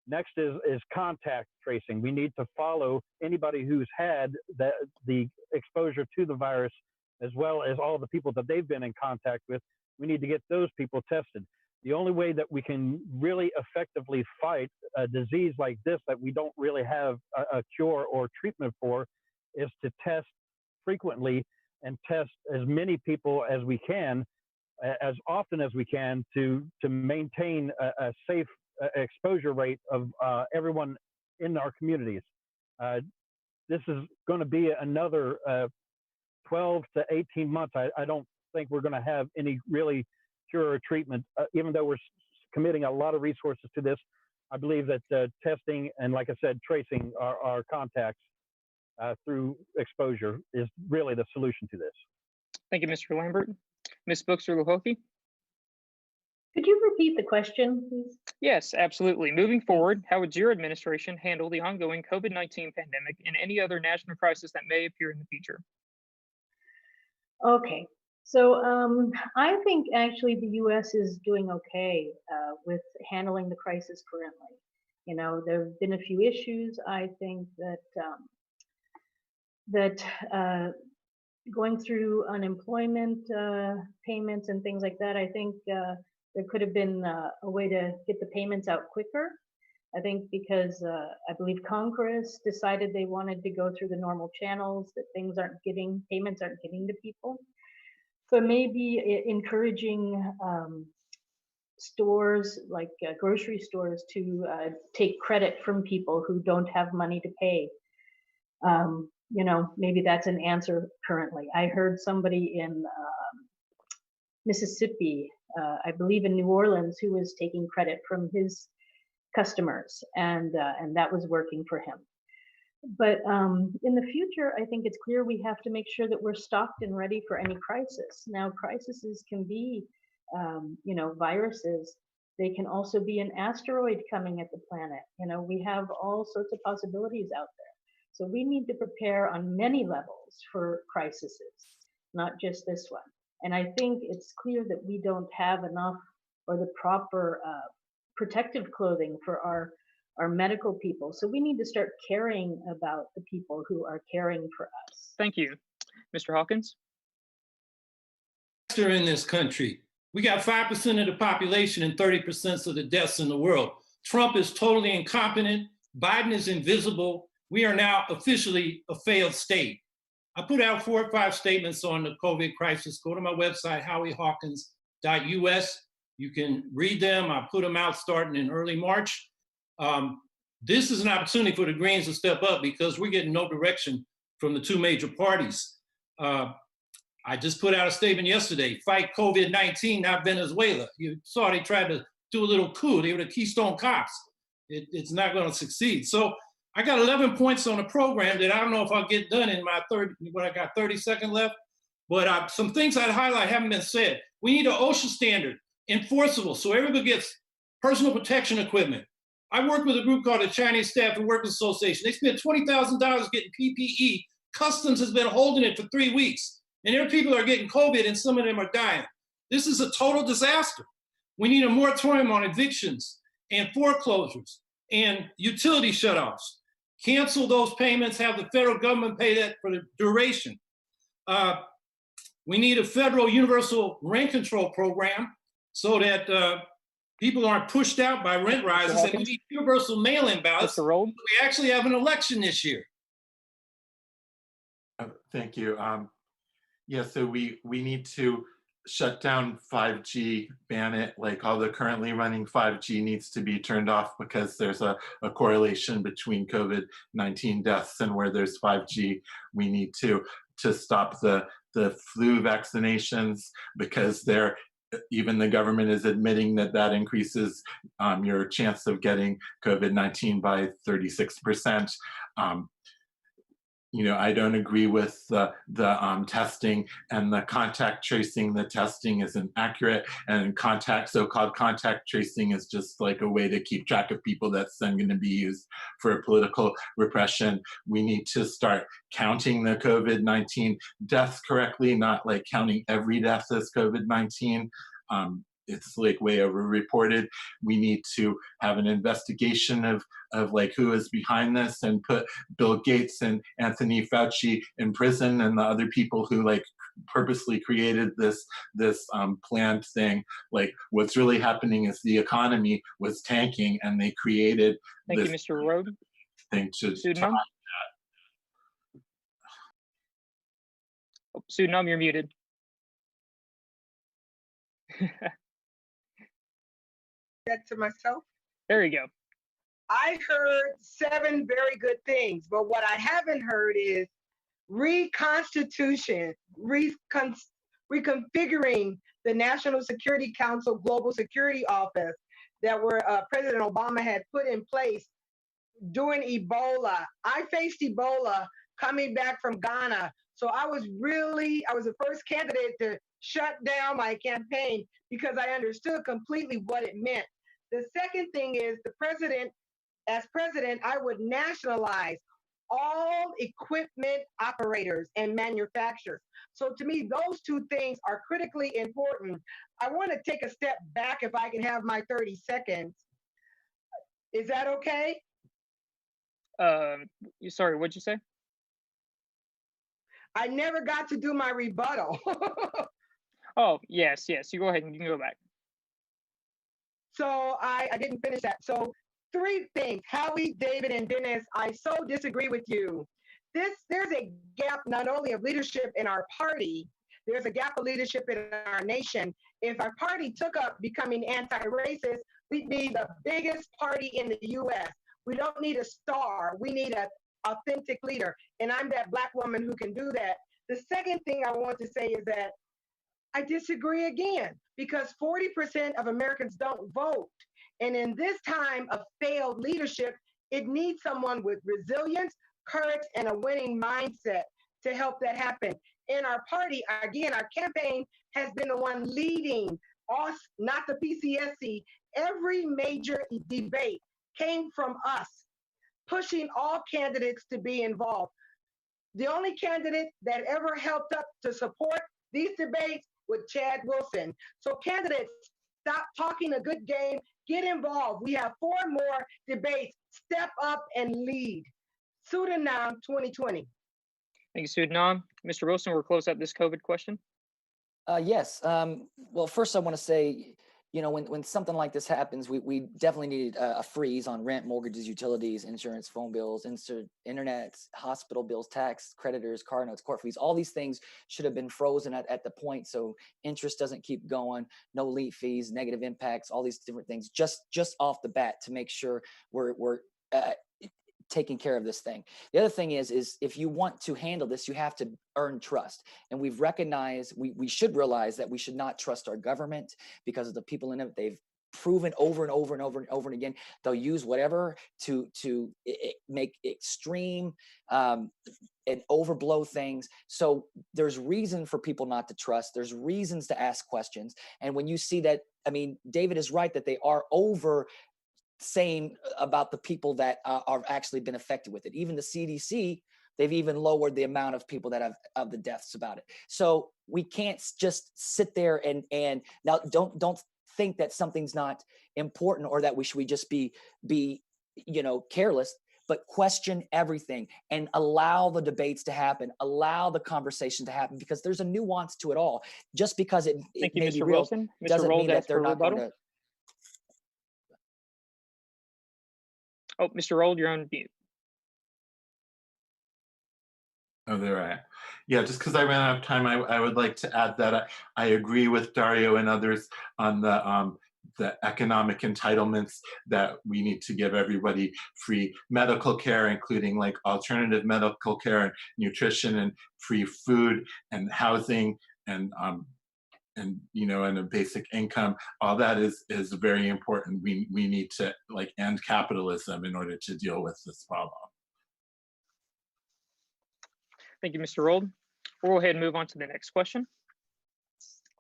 Next is contact tracing. We need to follow anybody who's had the exposure to the virus, as well as all the people that they've been in contact with. We need to get those people tested. The only way that we can really effectively fight a disease like this that we don't really have a cure or treatment for is to test frequently and test as many people as we can as often as we can to maintain a safe exposure rate of everyone in our communities. This is going to be another 12 to 18 months. I don't think we're going to have any really cure or treatment, even though we're committing a lot of resources to this. I believe that testing and, like I said, tracing our contacts through exposure is really the solution to this. Thank you, Mr. Lambert. Ms. Buchser Lochocki? Could you repeat the question, please? Yes, absolutely. Moving forward, how would your administration handle the ongoing COVID-19 pandemic and any other national crisis that may appear in the future? Okay, so I think actually the U.S. is doing okay with handling the crisis currently. You know, there have been a few issues. I think that going through unemployment payments and things like that, I think there could have been a way to get the payments out quicker. I think because I believe Congress decided they wanted to go through the normal channels, that payments aren't getting to people. So maybe encouraging stores like grocery stores to take credit from people who don't have money to pay. You know, maybe that's an answer currently. I heard somebody in Mississippi, I believe in New Orleans, who was taking credit from his customers, and that was working for him. But in the future, I think it's clear we have to make sure that we're stocked and ready for any crisis. Now, crises can be, you know, viruses. They can also be an asteroid coming at the planet. You know, we have all sorts of possibilities out there. So we need to prepare on many levels for crises, not just this one. And I think it's clear that we don't have enough or the proper protective clothing for our medical people. So we need to start caring about the people who are caring for us. Thank you. Mr. Hawkins? In this country, we got 5% of the population and 30% of the deaths in the world. Trump is totally incompetent. Biden is invisible. We are now officially a failed state. I put out 4 or 5 statements on the COVID crisis. Go to my website, howiehawkins.us. You can read them. I put them out starting in early March. This is an opportunity for the Greens to step up because we're getting no direction from the 2 major parties. I just put out a statement yesterday, fight COVID-19, not Venezuela. You saw they tried to do a little coup. They were the Keystone Cops. It's not going to succeed. So I got 11 points on the program that I don't know if I'll get done in my 30 seconds left. But some things I'd highlight haven't been said. We need an OSHA standard, enforceable, so everybody gets personal protection equipment. I work with a group called the Chinese Staff and Workers Association. They spent $20,000 getting PPE. Customs has been holding it for 3 weeks. And their people are getting COVID and some of them are dying. This is a total disaster. We need a moratorium on evictions and foreclosures and utility shutoffs. Cancel those payments, have the federal government pay that for the duration. We need a federal universal rent control program so that people aren't pushed out by rent rises, and we need universal mail-in ballots. Mr. Rolde? We actually have an election this year. Thank you. Yeah, so we need to shut down 5G, ban it. Like all the currently running 5G needs to be turned off because there's a correlation between COVID-19 deaths and where there's 5G. We need to stop the flu vaccinations because even the government is admitting that increases your chance of getting COVID-19 by 36%. You know, I don't agree with the testing and the contact tracing. The testing isn't accurate, and so-called contact tracing is just like a way to keep track of people that's then going to be used for political repression. We need to start counting the COVID-19 deaths correctly, not like counting every death as COVID-19. It's like way overreported. We need to have an investigation of like who is behind this and put Bill Gates and Anthony Fauci in prison and the other people who like purposely created this planned thing. Like what's really happening is the economy was tanking and they created Thank you, Mr. Rolde. Thing to Sedinam? Oh, Sedinam, you're muted. That to myself. There you go. I heard 7 very good things, but what I haven't heard is reconstitution, reconfiguring the National Security Council Global Security Office that President Obama had put in place during Ebola. I faced Ebola coming back from Ghana. So I was the first candidate to shut down my campaign because I understood completely what it meant. The second thing is as president, I would nationalize all equipment operators and manufacturers. So to me, those 2 things are critically important. I want to take a step back if I can have my 30 seconds. Is that okay? Sorry, what'd you say? I never got to do my rebuttal. Oh, yes. You go ahead and you can go back. So I didn't finish that. So 3 things, Howie, David, and Dennis, I so disagree with you. There's a gap not only of leadership in our party, there's a gap of leadership in our nation. If our party took up becoming anti-racist, we'd be the biggest party in the US. We don't need a star. We need an authentic leader. And I'm that Black woman who can do that. The second thing I want to say is that I disagree again, because 40% of Americans don't vote. And in this time of failed leadership, it needs someone with resilience, courage, and a winning mindset to help that happen. In our party, again, our campaign has been the one leading us, not the PCSC. Every major debate came from us, pushing all candidates to be involved. The only candidate that ever helped up to support these debates was Chad Wilson. So candidates, stop talking a good game, get involved. We have 4 more debates. Step up and lead. Sedinam 2020. Thank you, Sedinam. Mr. Wilson, we'll close out this COVID question. Yes. Well, first I want to say, when something like this happens, we definitely needed a freeze on rent, mortgages, utilities, insurance, phone bills, internet, hospital bills, tax, creditors, car notes, court fees. All these things should have been frozen at the point so interest doesn't keep going, no late fees, negative impacts, all these different things just off the bat to make sure we're taking care of this thing. The other thing is if you want to handle this, you have to earn trust. And we've recognized, we should realize that we should not trust our government because of the people in it. They've proven over and over and over and over and again, they'll use whatever to make extreme and overblow things. So there's reason for people not to trust. There's reasons to ask questions. And when you see that, David is right that they are over saying about the people that are actually been affected with it. Even the CDC, they've even lowered the amount of people that have of the deaths about it. So we can't just sit there and now don't think that something's not important or that we just be careless, but question everything and allow the debates to happen, allow the conversation to happen, because there's a nuance to it all. Just because it may be real Wilson. doesn't mean that they're not going to. Oh, Mr. Rolde, you're on mute. Oh, there I am. Yeah, just because I ran out of time, I would like to add that I agree with Dario and others on the economic entitlements that we need to give everybody free medical care, including like alternative medical care and nutrition and free food and housing and a basic income. All that is very important. We need to end capitalism in order to deal with this problem. Thank you, Mr. Rolde. We'll go ahead and move on to the next question.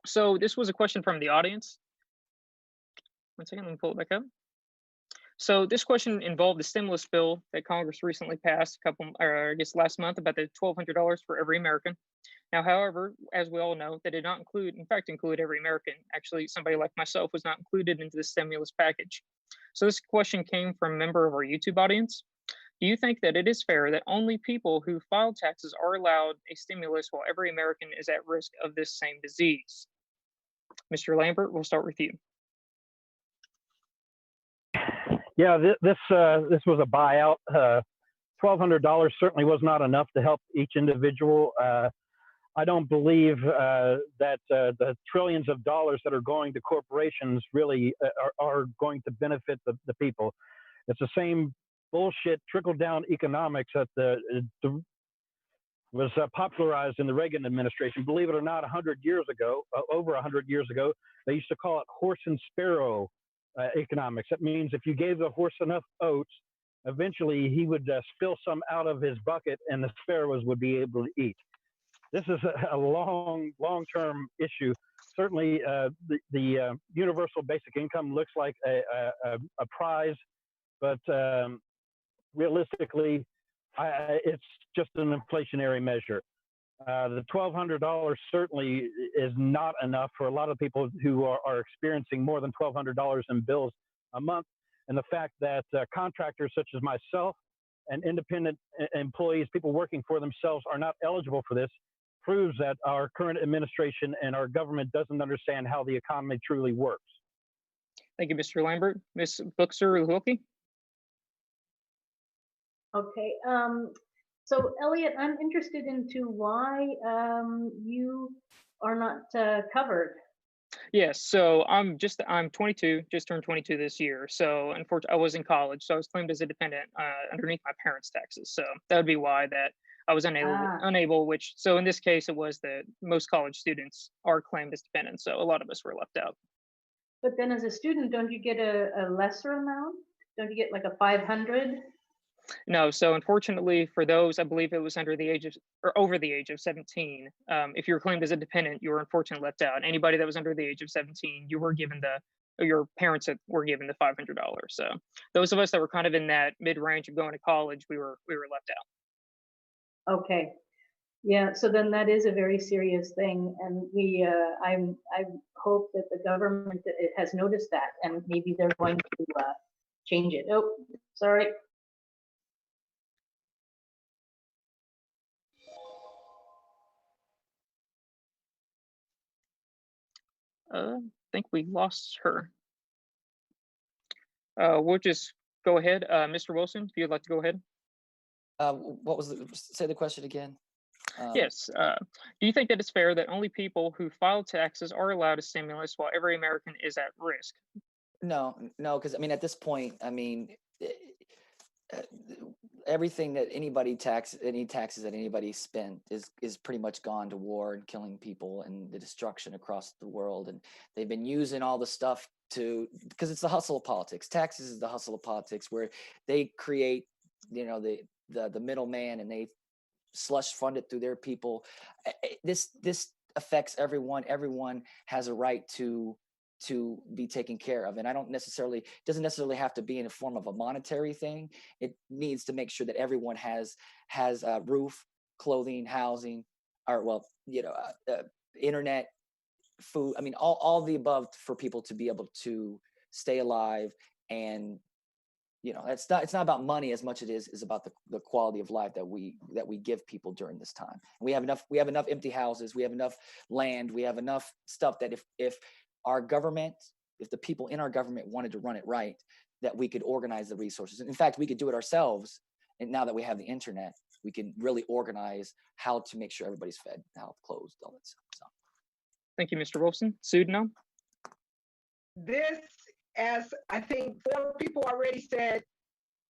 So this was a question from the audience. One second, let me pull it back up. So this question involved the stimulus bill that Congress recently passed last month, about the $1,200 for every American. Now, however, as we all know, that did not include every American. Actually, somebody like myself was not included into the stimulus package. So this question came from a member of our YouTube audience. Do you think that it is fair that only people who file taxes are allowed a stimulus while every American is at risk of this same disease? Mr. Lambert, we'll start with you. Yeah, this was a buyout. $1,200 certainly was not enough to help each individual. I don't believe that the trillions of dollars that are going to corporations really are going to benefit the people. It's the same bullshit trickle-down economics that was popularized in the Reagan administration. Believe it or not, 100 years ago, over 100 years ago, they used to call it horse and sparrow economics. That means if you gave the horse enough oats, eventually he would spill some out of his bucket and the sparrows would be able to eat. This is a long-term issue. Certainly, the universal basic income looks like a prize, but realistically, it's just an inflationary measure. The $1,200 certainly is not enough for a lot of people who are experiencing more than $1,200 in bills a month. And the fact that contractors such as myself and independent employees, people working for themselves, are not eligible for this proves that our current administration and our government doesn't understand how the economy truly works. Thank you, Mr. Lambert. Ms. Buchser, Lochocki. Okay, so Elliott, I'm interested into why you are not covered. Yes, so I'm 22, just turned 22 this year. So unfortunately, I was in college, so I was claimed as a dependent underneath my parents' taxes. So that would be why that I was unable. Which so in this case, it was that most college students are claimed as dependents. So a lot of us were left out. But then, as a student, don't you get a lesser amount? Don't you get like a 500? No, so unfortunately for those, I believe it was under the age of or over the age of 17. If you were claimed as a dependent, you were unfortunately left out. Anybody that was under the age of 17, you were given your parents were given the $500. So those of us that were kind of in that mid range of going to college, we were left out. Okay, yeah. So then that is a very serious thing, and I hope that the government has noticed that, and maybe they're going to change it. Oh, sorry. I think we lost her. We'll just go ahead. Mr. Wilson, if you'd like to go ahead. What was say the question again? Yes. Do you think that it's fair that only people who file taxes are allowed a stimulus while every American is at risk? No, because I mean, at this point, I mean, everything that any taxes that anybody spent is pretty much gone to war and killing people and the destruction across the world. And they've been using all the stuff because it's the hustle of politics. Taxes is the hustle of politics, where they create, the middleman, and they slush fund it through their people. This affects everyone. Everyone has a right to be taken care of, and doesn't necessarily have to be in a form of a monetary thing. It needs to make sure that everyone has roof, clothing, housing, or internet, food. I mean, all the above for people to be able to stay alive. And it's not about money as much as it is about the quality of life that we give people during this time. And we have enough empty houses, we have enough land, we have enough stuff that if our government, if the people in our government wanted to run it right, that we could organize the resources. And in fact, we could do it ourselves. And now that we have the internet, we can really organize how to make sure everybody's fed, health, clothes, all that stuff. So. Thank you, Mr. Wilson. Sedinam? This, as I think 4 people already said,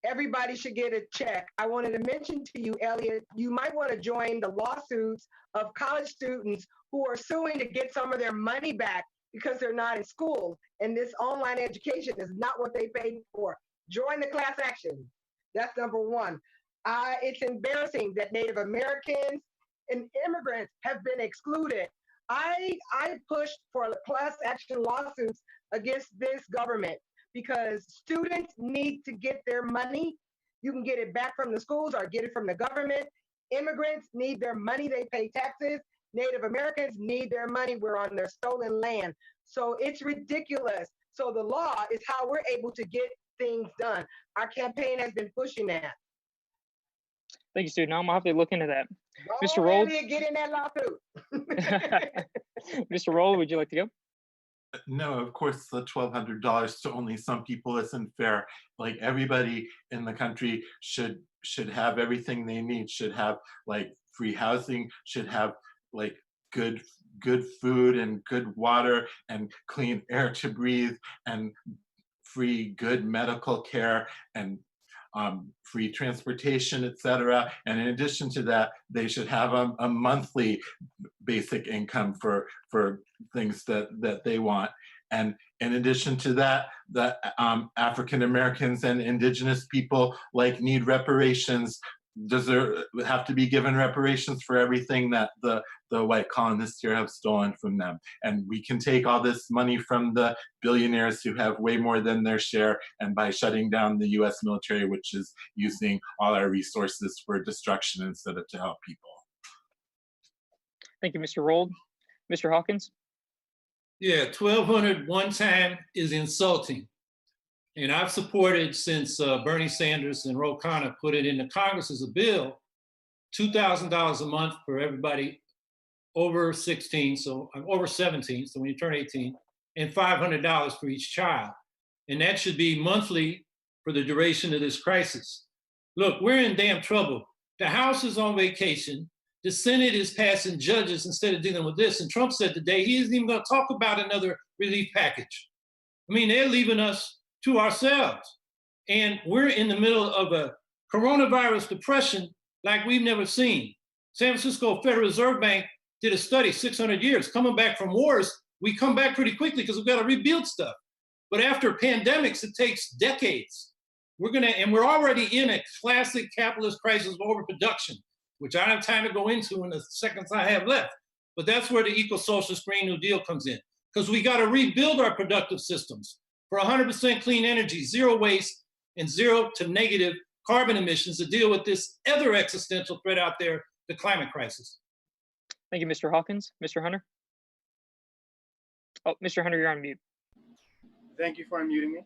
everybody should get a check. I wanted to mention to you, Elliott, you might want to join the lawsuits of college students who are suing to get some of their money back because they're not in school, and this online education is not what they paid for. Join the class action. That's number 1. It's embarrassing that Native Americans and immigrants have been excluded. I pushed for class action lawsuits against this government because students need to get their money. You can get it back from the schools or get it from the government. Immigrants need their money, they pay taxes. Native Americans need their money, we're on their stolen land. So it's ridiculous. So the law is how we're able to get things done. Our campaign has been pushing that. Thank you, Sedinam. I'll have to look into that. Go Mr. Rolde? Get in that lawsuit. Mr. Rolde, would you like to go? No, of course, the $1,200 to only some people isn't fair. Like, everybody in the country should have everything they need, should have like free housing, should have like good food and good water and clean air to breathe and free good medical care and free transportation, etc. And in addition to that, they should have a monthly basic income for things that they want. And in addition to that, the African Americans and indigenous people need reparations, have to be given reparations for everything that the white colonists here have stolen from them. And we can take all this money from the billionaires who have way more than their share, and by shutting down the US military, which is using all our resources for destruction instead of to help people. Thank you, Mr. Rolde. Mr. Hawkins? Yeah, 1,200 one time is insulting. And I've supported since Bernie Sanders and Ro Khanna put it into Congress as a bill, $2,000 a month for everybody over 16, so over 17, so when you turn 18, and $500 for each child. And that should be monthly for the duration of this crisis. Look, we're in damn trouble. The House is on vacation. The Senate is passing judges instead of dealing with this. And Trump said today he isn't even going to talk about another relief package. I mean, they're leaving us to ourselves. And we're in the middle of a coronavirus depression like we've never seen. San Francisco Federal Reserve Bank did a study, 600 years. Coming back from wars, we come back pretty quickly because we've got to rebuild stuff. But after pandemics, it takes decades. We're already in a classic capitalist crisis of overproduction, which I don't have time to go into in the seconds I have left. But that's where the eco-socialist Green New Deal comes in, because we got to rebuild our productive systems for 100% clean energy, zero waste, and zero to negative carbon emissions to deal with this other existential threat out there, the climate crisis. Thank you, Mr. Hawkins. Mr. Hunter? Oh, Mr. Hunter, you're on mute. Thank you for unmuting me.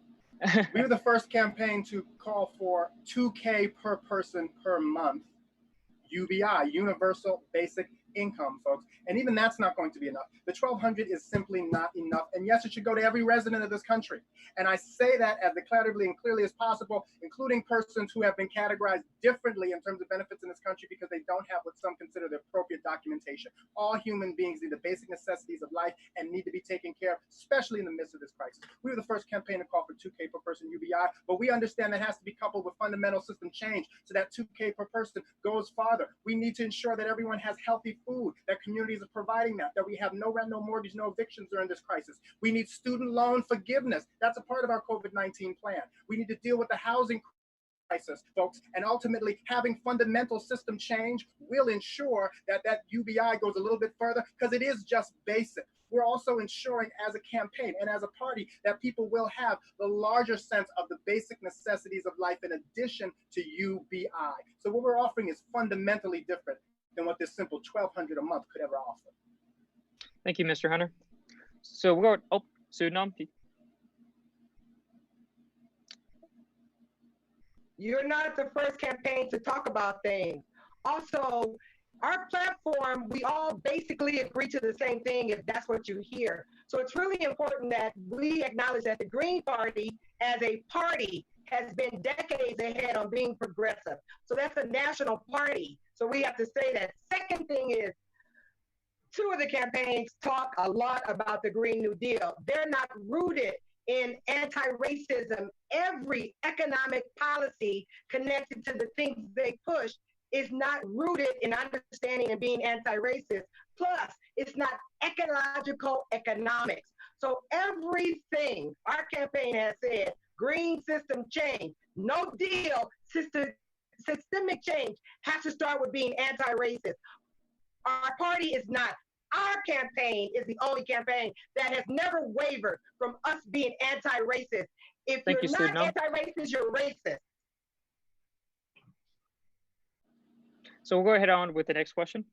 We were the first campaign to call for $2K per person per month, UBI, Universal Basic Income, folks. And even that's not going to be enough. The 1,200 is simply not enough. And yes, it should go to every resident of this country. And I say that as declaratively and clearly as possible, including persons who have been categorized differently in terms of benefits in this country because they don't have what some consider the appropriate documentation. All human beings need the basic necessities of life and need to be taken care of, especially in the midst of this crisis. We were the first campaign to call for $2K per person UBI, but we understand that has to be coupled with fundamental system change so that $2K per person goes farther. We need to ensure that everyone has healthy food, that communities are providing that we have no rent, no mortgage, no evictions during this crisis. We need student loan forgiveness. That's a part of our COVID-19 plan. We need to deal with the housing crisis, folks, and ultimately having fundamental system change will ensure that that UBI goes a little bit further because it is just basic. We're also ensuring as a campaign and as a party that people will have the larger sense of the basic necessities of life in addition to UBI. So what we're offering is fundamentally different than what this simple $1,200 a month could ever offer. Thank you, Mr. Hunter. So we'll go, oh, Sedinam. You're not the first campaign to talk about things. Also, our platform, we all basically agree to the same thing if that's what you hear. So it's really important that we acknowledge that the Green Party as a party has been decades ahead on being progressive. So that's a national party. So we have to say that. Second thing is, two of the campaigns talk a lot about the Green New Deal. They're not rooted in anti-racism. Every economic policy connected to the things they push is not rooted in understanding and being anti-racist. Plus, it's not ecological economics. So everything our campaign has said, green system change, no deal, systemic change has to start with being anti-racist. Our party is not. Our campaign is the only campaign that has never wavered from us being anti-racist. If you're not anti-racist, you're racist. So we'll go ahead on with the next question.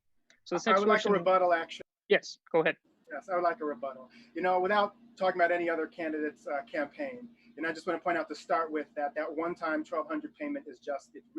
So this next I would like a rebuttal, actually. Yes, go ahead. Yes, I would like a rebuttal. You know, without talking about any other candidate's campaign. And I just want to point out to start with that one-time $1,200 payment is just, it's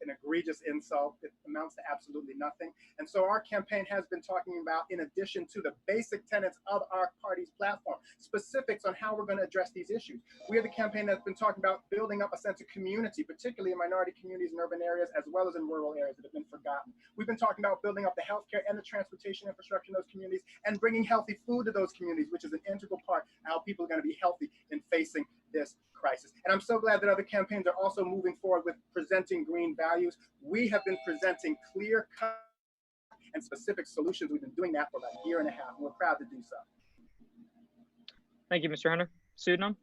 an egregious insult. It amounts to absolutely nothing. And so our campaign has been talking about, in addition to the basic tenets of our party's platform, specifics on how we're going to address these issues. We are the campaign that's been talking about building up a sense of community, particularly in minority communities and urban areas, as well as in rural areas that have been forgotten. We've been talking about building up the healthcare and the transportation infrastructure in those communities and bringing healthy food to those communities, which is an integral part of how people are going to be healthy in facing this crisis. And I'm so glad that other campaigns are also moving forward with presenting green values. We have been presenting clear-cut and specific solutions. We've been doing that for about a year and a half, and we're proud to do so. Thank you, Mr. Hunter. Sedinam?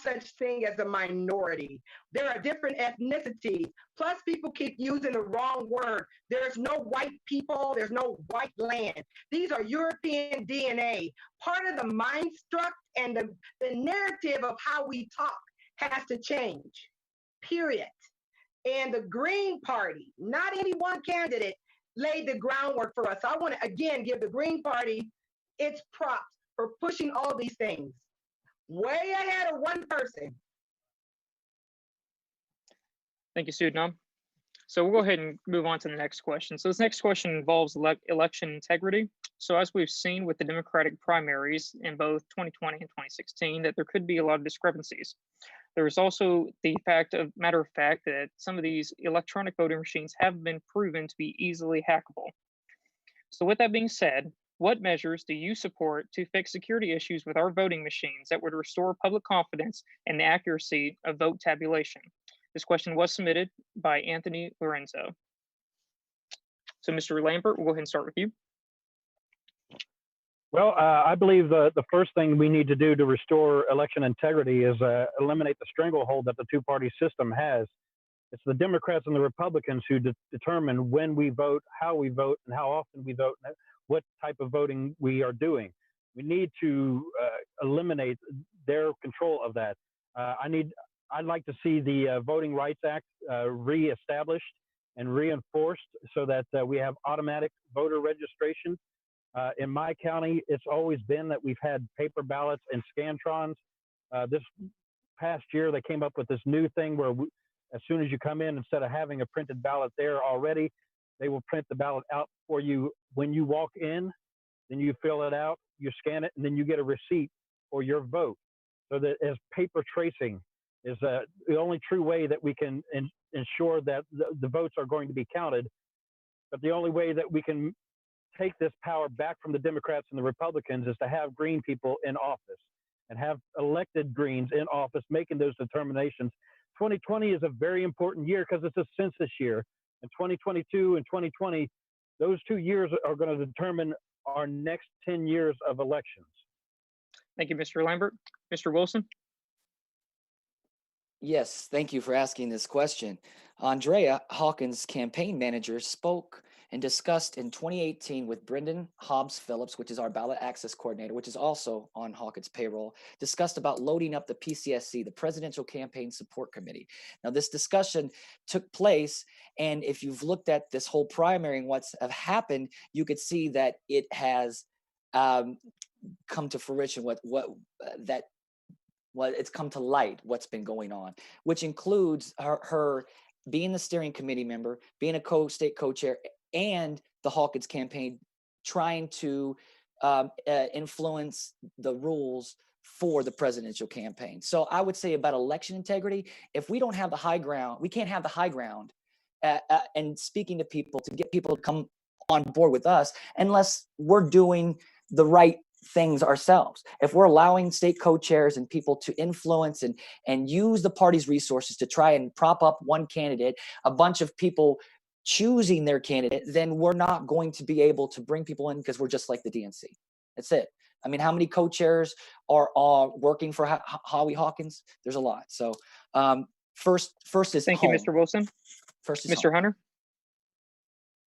Such thing as a minority. There are different ethnicities. Plus, people keep using the wrong word. There's no white people. There's no white land. These are European DNA. Part of the mind struct and the narrative of how we talk has to change, period. And the Green Party, not any one candidate, laid the groundwork for us. So I want to, again, give the Green Party its props for pushing all these things way ahead of one person. Thank you, Sedinam. So we'll go ahead and move on to the next question. So this next question involves election integrity. So as we've seen with the Democratic primaries in both 2020 and 2016, that there could be a lot of discrepancies. There's also the matter of fact that some of these electronic voting machines have been proven to be easily hackable. So with that being said, what measures do you support to fix security issues with our voting machines that would restore public confidence in the accuracy of vote tabulation? This question was submitted by Anthony Lorenzo. So Mr. Lambert, we'll go ahead and start with you. Well, I believe the first thing we need to do to restore election integrity is eliminate the stranglehold that the two-party system has. It's the Democrats and the Republicans who determine when we vote, how we vote, and how often we vote, and what type of voting we are doing. We need to eliminate their control of that. I'd like to see the Voting Rights Act reestablished and reinforced so that we have automatic voter registration. In my county, it's always been that we've had paper ballots and Scantrons. This past year, they came up with this new thing where as soon as you come in, instead of having a printed ballot there already, they will print the ballot out for you when you walk in. Then you fill it out, you scan it, and then you get a receipt for your vote. So that as paper tracing is the only true way that we can ensure that the votes are going to be counted. But the only way that we can take this power back from the Democrats and the Republicans is to have green people in office and have elected Greens in office making those determinations. 2020 is a very important year because it's a census year. And 2022 and 2020, those 2 years are going to determine our next 10 years of elections. Thank you, Mr. Lambert. Mr. Wilson? Yes, thank you for asking this question. Andrea Hawkins' campaign manager spoke and discussed in 2018 with Brendan Hobbs Phillips, which is our ballot access coordinator, which is also on Hawkins' payroll, discussed about loading up the PCSC, the Presidential Campaign Support Committee. Now, this discussion took place, and if you've looked at this whole primary and what's have happened, you could see that it has come to fruition. It's come to light what's been going on, which includes her being the steering committee member, being a state co-chair, and the Hawkins campaign trying to influence the rules for the presidential campaign. So I would say about election integrity, if we don't have the high ground, we can't have the high ground and speaking to people to get people to come on board with us unless we're doing the right things ourselves. If we're allowing state co-chairs and people to influence and use the party's resources to try and prop up one candidate, a bunch of people choosing their candidate, then we're not going to be able to bring people in because we're just like the DNC. That's it. I mean, how many co-chairs are working for Howie Hawkins? There's a lot. So first is Thank home. you, Mr. Wilson. First is Mr. home. Hunter?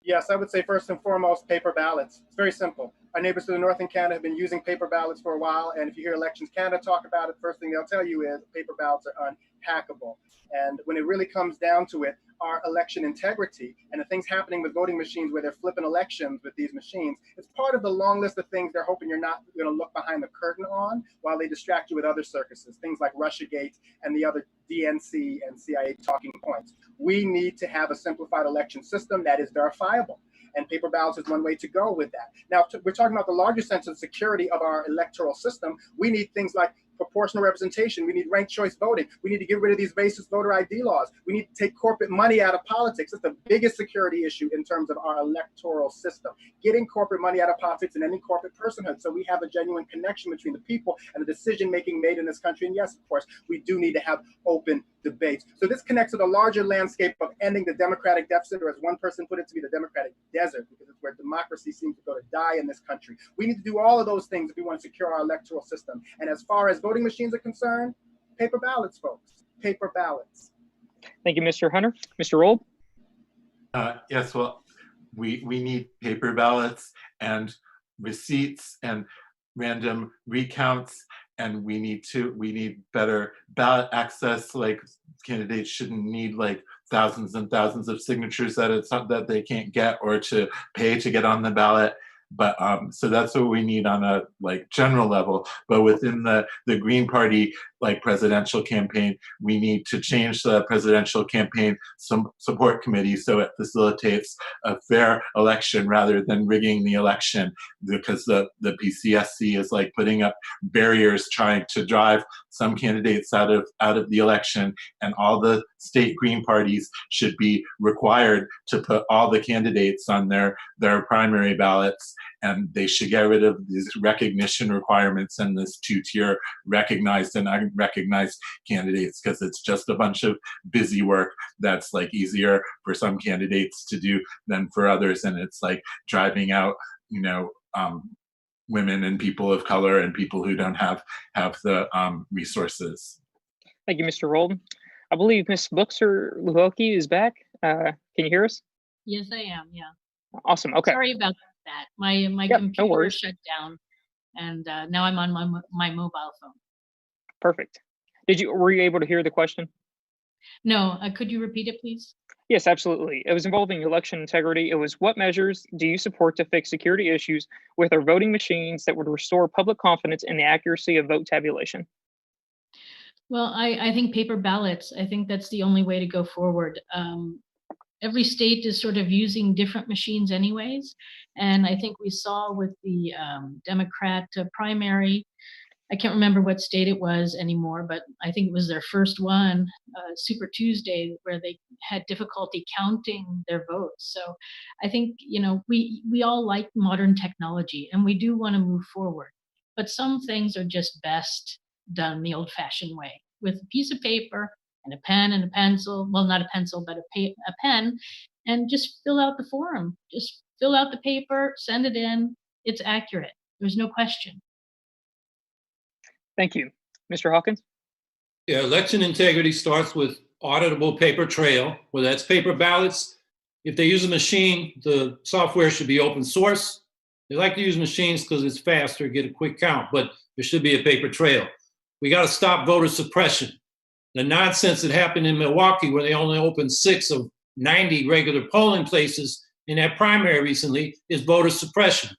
Yes, I would say first and foremost, paper ballots. It's very simple. our neighbors to the north in Canada have been using paper ballots for a while. And if you hear Elections Canada talk about it, first thing they'll tell you is paper ballots are unhackable. And when it really comes down to it, our election integrity and the things happening with voting machines where they're flipping elections with these machines, it's part of the long list of things they're hoping you're not going to look behind the curtain on while they distract you with other circuses, things like Russiagate and the other DNC and CIA talking points. We need to have a simplified election system that is verifiable. And paper ballots is one way to go with that. Now, we're talking about the larger sense of security of our electoral system. We need things like proportional representation. We need ranked choice voting. We need to get rid of these racist voter ID laws. We need to take corporate money out of politics. It's the biggest security issue in terms of our electoral system. Getting corporate money out of politics and ending corporate personhood, so we have a genuine connection between the people and the decision making made in this country. And yes, of course, we do need to have open debates. So this connects to the larger landscape of ending the democratic deficit, or as one person put it to be, the democratic desert, because it's where democracy seems to go to die in this country. We need to do all of those things if we want to secure our electoral system. And as far as voting machines are concerned, paper ballots, folks, paper ballots. Thank you, Mr. Hunter. Mr. Rolde? Yes, well, we need paper ballots and receipts and random recounts, and we need better ballot access. Like, candidates shouldn't need like thousands and thousands of signatures that they can't get, or to pay to get on the ballot. But so that's what we need on a like general level. But within the Green Party like presidential campaign, we need to change the presidential campaign support committee so it facilitates a fair election rather than rigging the election, because the PCSC is like putting up barriers trying to drive some candidates out of the election, and all the state Green parties should be required to put all the candidates on their primary ballots, and they should get rid of these recognition requirements and this two-tier recognized and unrecognized candidates, because it's just a bunch of busy work that's like easier for some candidates to do than for others, and it's like driving out, women and people of color and people who don't have the resources. Thank you, Mr. Rolde. I believe Ms. Buchser Lochocki is back. Can you hear us? Yes, I am. Yeah. Awesome. Okay. Sorry about that. My computer shut down, and now I'm on my mobile phone. Perfect. Were you able to hear the question? No. Could you repeat it, please? Yes, absolutely. It was involving election integrity. It was, what measures do you support to fix security issues with our voting machines that would restore public confidence in the accuracy of vote tabulation? Well, I think paper ballots, I think that's the only way to go forward. Every state is sort of using different machines anyways. And I think we saw with the Democrat primary, I can't remember what state it was anymore, but I think it was their first one, Super Tuesday, where they had difficulty counting their votes. So I think, we all like modern technology and we do want to move forward, but some things are just best done the old-fashioned way, with a piece of paper and a pen and a pencil. Well, not a pencil, but a pen, and just fill out the form. Just fill out the paper, send it in. It's accurate. There's no question. Thank you. Mr. Hawkins? Yeah, election integrity starts with auditable paper trail, whether that's paper ballots. If they use a machine, the software should be open source. They like to use machines because it's faster, get a quick count, but there should be a paper trail. We got to stop voter suppression. The nonsense that happened in Milwaukee, where they only opened 6 of 90 regular polling places in that primary recently, is voter suppression.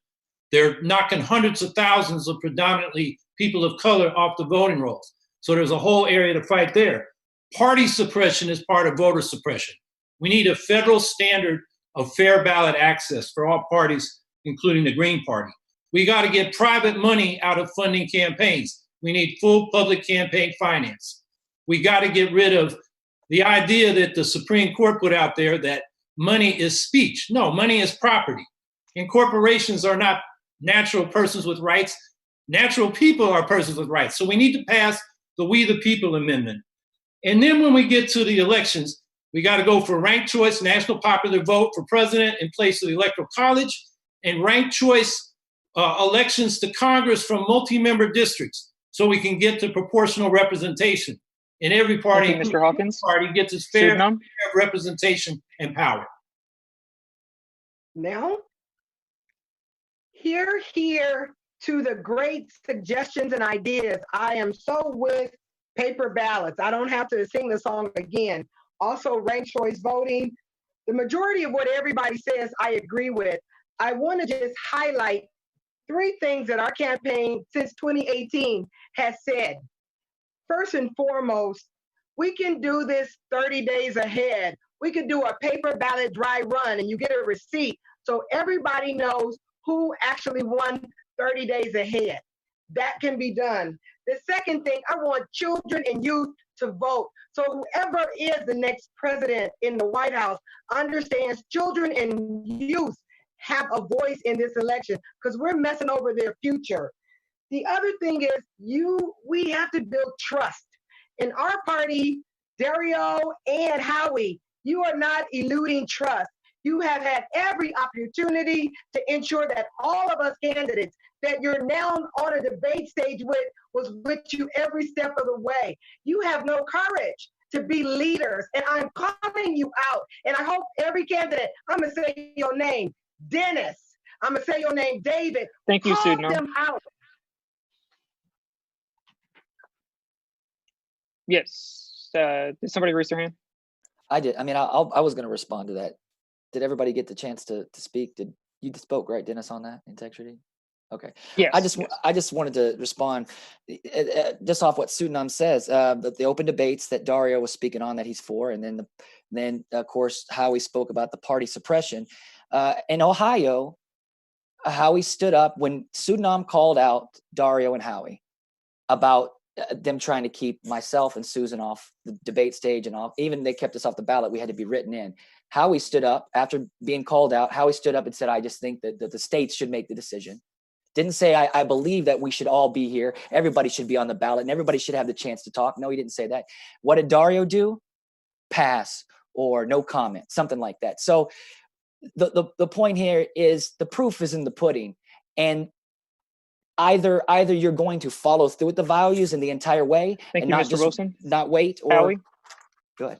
They're knocking hundreds of thousands of predominantly people of color off the voting rolls. So there's a whole area to fight there. Party suppression is part of voter suppression. We need a federal standard of fair ballot access for all parties, including the Green Party. We got to get private money out of funding campaigns. We need full public campaign finance. We got to get rid of the idea that the Supreme Court put out there that money is speech. No, money is property. And corporations are not natural persons with rights. Natural people are persons with rights. So we need to pass the We the People Amendment. And then when we get to the elections, we got to go for ranked choice, national popular vote for president in place of the Electoral College, and ranked choice elections to Congress from multi-member districts, so we can get to proportional representation. And every party, Mr. Hawkins, gets its fair representation and power. Now, Here to the great suggestions and ideas. I am so with paper ballots. I don't have to sing the song again. Also, ranked choice voting. The majority of what everybody says, I agree with. I want to just highlight 3 things that our campaign since 2018 has said. First and foremost, we can do this 30 days ahead. We could do a paper ballot dry run and you get a receipt so everybody knows who actually won 30 days ahead. That can be done. The second thing, I want children and youth to vote. So whoever is the next president in the White House understands children and youth have a voice in this election because we're messing over their future. The other thing is we have to build trust. In our party, Dario and Howie, you are not eluding trust. You have had every opportunity to ensure that all of us candidates that you're now on a debate stage with was with you every step of the way. You have no courage to be leaders, and I'm calling you out. And I hope every candidate, I'm gonna say your name, Dennis. I'm gonna say your name, David. Thank you, Call Sedinam. them out. Yes. Did somebody raise their hand? I did. I mean, I was going to respond to that. Did everybody get the chance to speak? Did you spoke, right, Dennis, on that integrity? Okay. Yes. I just wanted to respond just off what Sedinam says. The open debates that Dario was speaking on that he's for, and then of course Howie spoke about the party suppression. In Ohio, Howie stood up when Sedinam called out Dario and Howie about them trying to keep myself and Susan off the debate stage and off. Even they kept us off the ballot. We had to be written in. Howie stood up after being called out. Howie stood up and said, I just think that the states should make the decision. Didn't say, I believe that we should all be here. Everybody should be on the ballot and everybody should have the chance to talk. No, he didn't say that. What did Dario do? Pass or no comment, something like that. So the point here is the proof is in the pudding. And either you're going to follow through with the values in the entire way Thank and you, not Mr. just Wilson. not wait or Howie? Go ahead.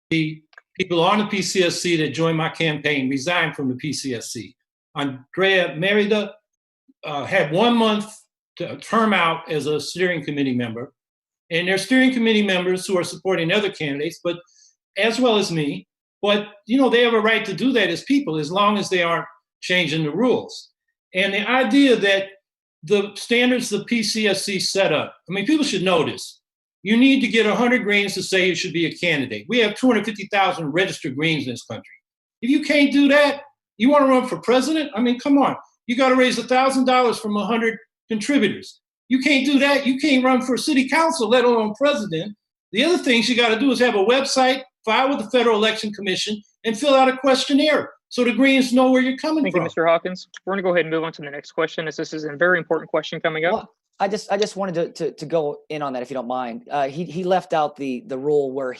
The people on the PCSC that joined my campaign resigned from the PCSC. Andrea Merida had 1 month to term out as a steering committee member. And there are steering committee members who are supporting other candidates, but as well as me. But, you know, they have a right to do that as people, as long as they aren't changing the rules. And the idea that the standards the PCSC set up, I mean, people should know this. You need to get 100 Greens to say you should be a candidate. We have 250,000 registered Greens in this country. If you can't do that, you want to run for president? I mean, come on. You got to raise $1,000 from 100 contributors. You can't do that. You can't run for city council, let alone president. The other things you got to do is have a website, file with the Federal Election Commission, and fill out a questionnaire so the Greens know where you're coming from. Thank you, Mr. Hawkins. We're going to go ahead and move on to the next question, as this is a very important question coming up. Well, I just wanted to go in on that, if you don't mind. He left out the rule where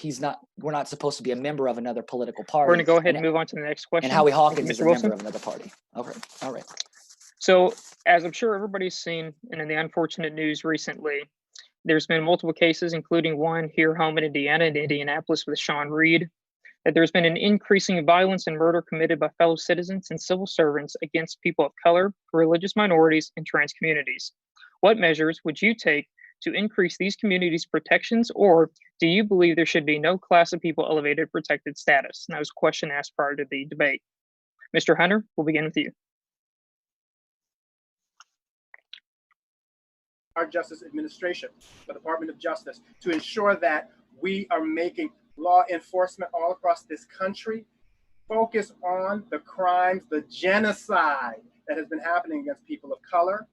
we're not supposed to be a member of another political party. We're going to go ahead and move on to the next question. And Howie Hawkins is a Wilson. member of another party. Okay, all right. So, as I'm sure everybody's seen, and in the unfortunate news recently, there's been multiple cases, including one here home in Indiana, in Indianapolis with Sean Reed, that there's been an increasing violence and murder committed by fellow citizens and civil servants against people of color, religious minorities, and trans communities. What measures would you take to increase these communities' protections, or do you believe there should be no class of people elevated protected status? And that was a question asked prior to the debate. Mr. Hunter, we'll begin with you. Our Justice Administration, the Department of Justice, to ensure that we are making law enforcement all across this country focus on the crimes, the genocide that has been happening against people of color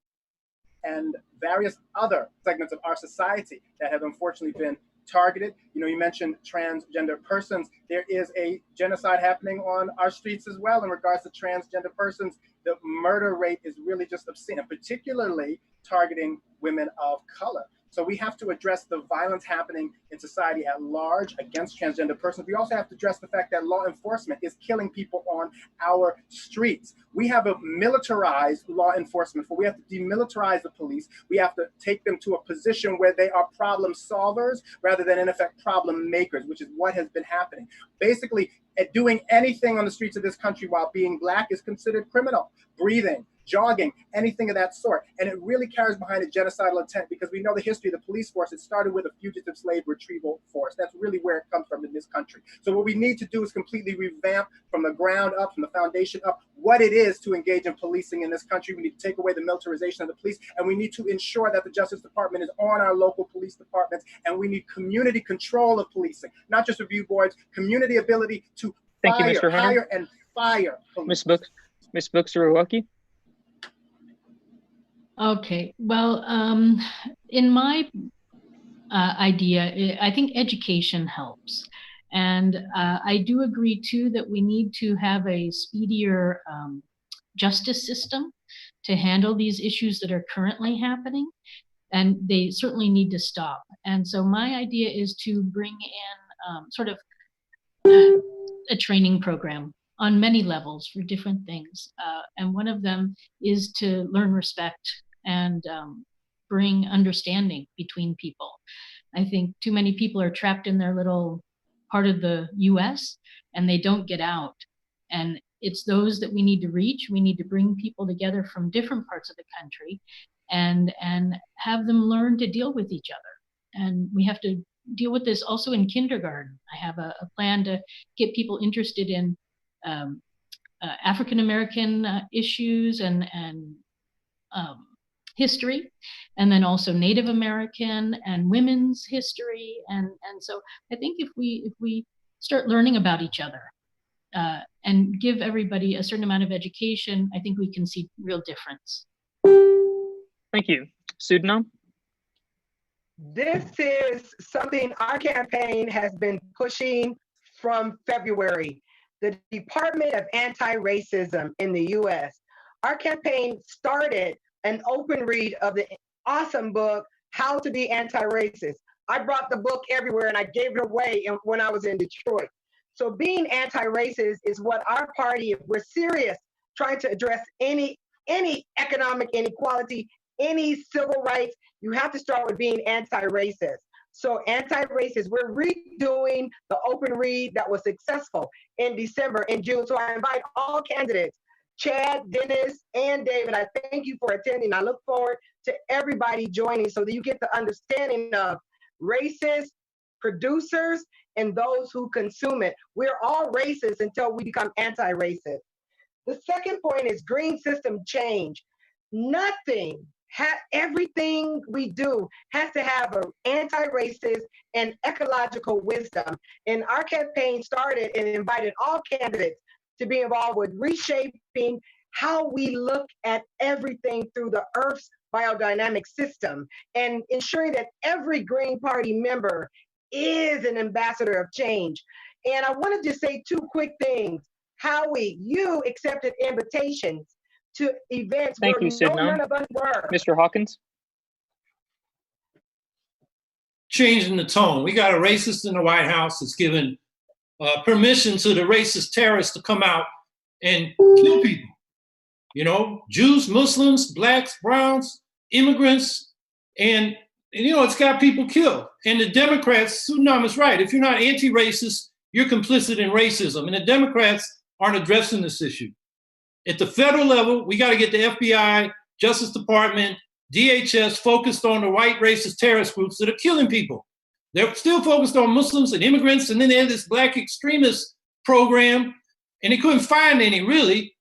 and various other segments of our society that have unfortunately been targeted. You know, you mentioned transgender persons. There is a genocide happening on our streets as well in regards to transgender persons. The murder rate is really just obscene, and particularly targeting women of color. So we have to address the violence happening in society at large against transgender persons. We also have to address the fact that law enforcement is killing people on our streets. We have a militarized law enforcement, we have to demilitarize the police. We have to take them to a position where they are problem solvers rather than, in effect, problem makers, which is what has been happening. Basically, doing anything on the streets of this country while being Black is considered criminal. Breathing, jogging, anything of that sort. And it really carries behind a genocidal intent, because we know the history of the police force. It started with a fugitive slave retrieval force. That's really where it comes from in this country. So what we need to do is completely revamp from the ground up, from the foundation up, what it is to engage in policing in this country. We need to take away the militarization of the police, and we need to ensure that the Justice Department is on our local police departments, and we need community control of policing, not just review boards, community ability to Thank you, Mr. Hunter. hire and fire police. Ms. Buchser. Okay, well, in my idea, I think education helps. And I do agree too that we need to have a speedier justice system to handle these issues that are currently happening. And they certainly need to stop. And so my idea is to bring in sort of a training program on many levels for different things. And one of them is to learn respect and bring understanding between people. I think too many people are trapped in their little part of the US and they don't get out. And it's those that we need to reach. We need to bring people together from different parts of the country and have them learn to deal with each other. And we have to deal with this also in kindergarten. I have a plan to get people interested in African-American issues and history, and then also Native American and women's history. And so I think if we start learning about each other and give everybody a certain amount of education, I think we can see real difference. Thank you. Sedinam? This is something our campaign has been pushing from February. The Department of Anti-Racism in the US. Our campaign started an open read of the awesome book, How to Be Anti-Racist. I brought the book everywhere and I gave it away when I was in Detroit. So being anti-racist is what our party, if we're serious, trying to address any economic inequality, any civil rights, you have to start with being anti-racist. So anti-racist, we're redoing the open read that was successful in December and June. So I invite all candidates, Chad, Dennis, and David, I thank you for attending. I look forward to everybody joining so that you get the understanding of racist producers and those who consume it. We're all racist until we become anti-racist. The second point is green system change. Everything we do has to have an anti-racist and ecological wisdom. And our campaign started and invited all candidates to be involved with reshaping how we look at everything through the Earth's biodynamic system and ensuring that every Green Party member is an ambassador of change. And I want to just say two quick things. Howie, you accepted invitations to events Thank where you, none of us were. Mr. Hawkins? Changing the tone. We got a racist in the White House that's given permission to the racist terrorists to come out and kill people. You know, Jews, Muslims, blacks, browns, immigrants, and it's got people killed. And the Democrats, Sedinam is right. If you're not anti-racist, you're complicit in racism. And the Democrats aren't addressing this issue. At the federal level, we got to get the FBI, Justice Department, DHS focused on the white racist terrorist groups that are killing people. They're still focused on Muslims and immigrants, and then they had this black extremist program, and they couldn't find any really.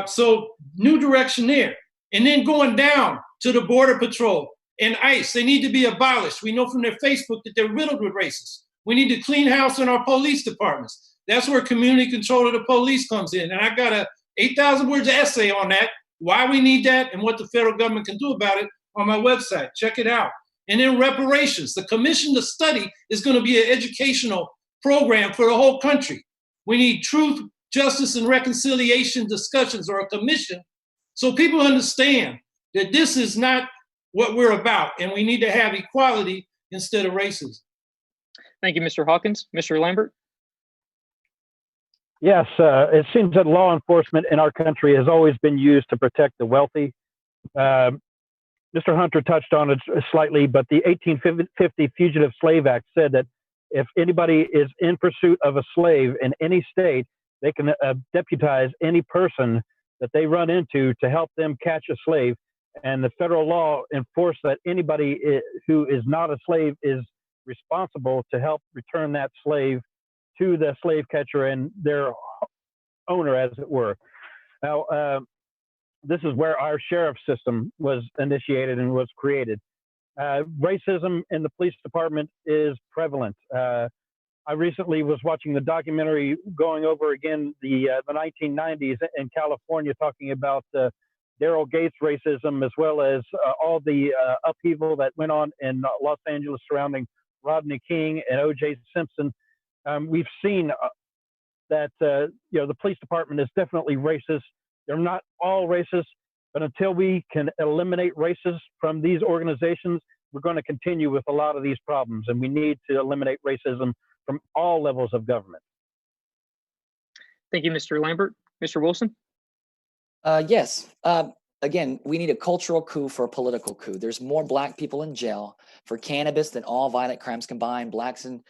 So new direction there. And then going down to the Border Patrol and ICE, they need to be abolished. We know from their Facebook that they're riddled with racists. We need to clean house in our police departments. That's where community control of the police comes in. And I got a 8,000 words essay on that, why we need that and what the federal government can do about it on my website. Check it out. And then reparations. The commission to study is going to be an educational program for the whole country. We need truth, justice, and reconciliation discussions or a commission so people understand that this is not what we're about and we need to have equality instead of racism. Thank you, Mr. Hawkins. Mr. Lambert? Yes, it seems that law enforcement in our country has always been used to protect the wealthy. Mr. Hunter touched on it slightly, but the 1850 Fugitive Slave Act said that if anybody is in pursuit of a slave in any state, they can deputize any person that they run into to help them catch a slave. And the federal law enforces that anybody who is not a slave is responsible to help return that slave to the slave catcher and their owner, as it were. Now, this is where our sheriff system was initiated and was created. Racism in the police department is prevalent. I recently was watching the documentary going over again the 1990s in California, talking about Daryl Gates racism, as well as all the upheaval that went on in Los Angeles surrounding Rodney King and O.J. Simpson. We've seen that the police department is definitely racist. They're not all racist, but until we can eliminate racism from these organizations, we're going to continue with a lot of these problems, and we need to eliminate racism from all levels of government. Thank you, Mr. Lambert. Mr. Wilson? Yes. Again, we need a cultural coup for a political coup. There's more Black people in jail for cannabis than all violent crimes combined. Blacks and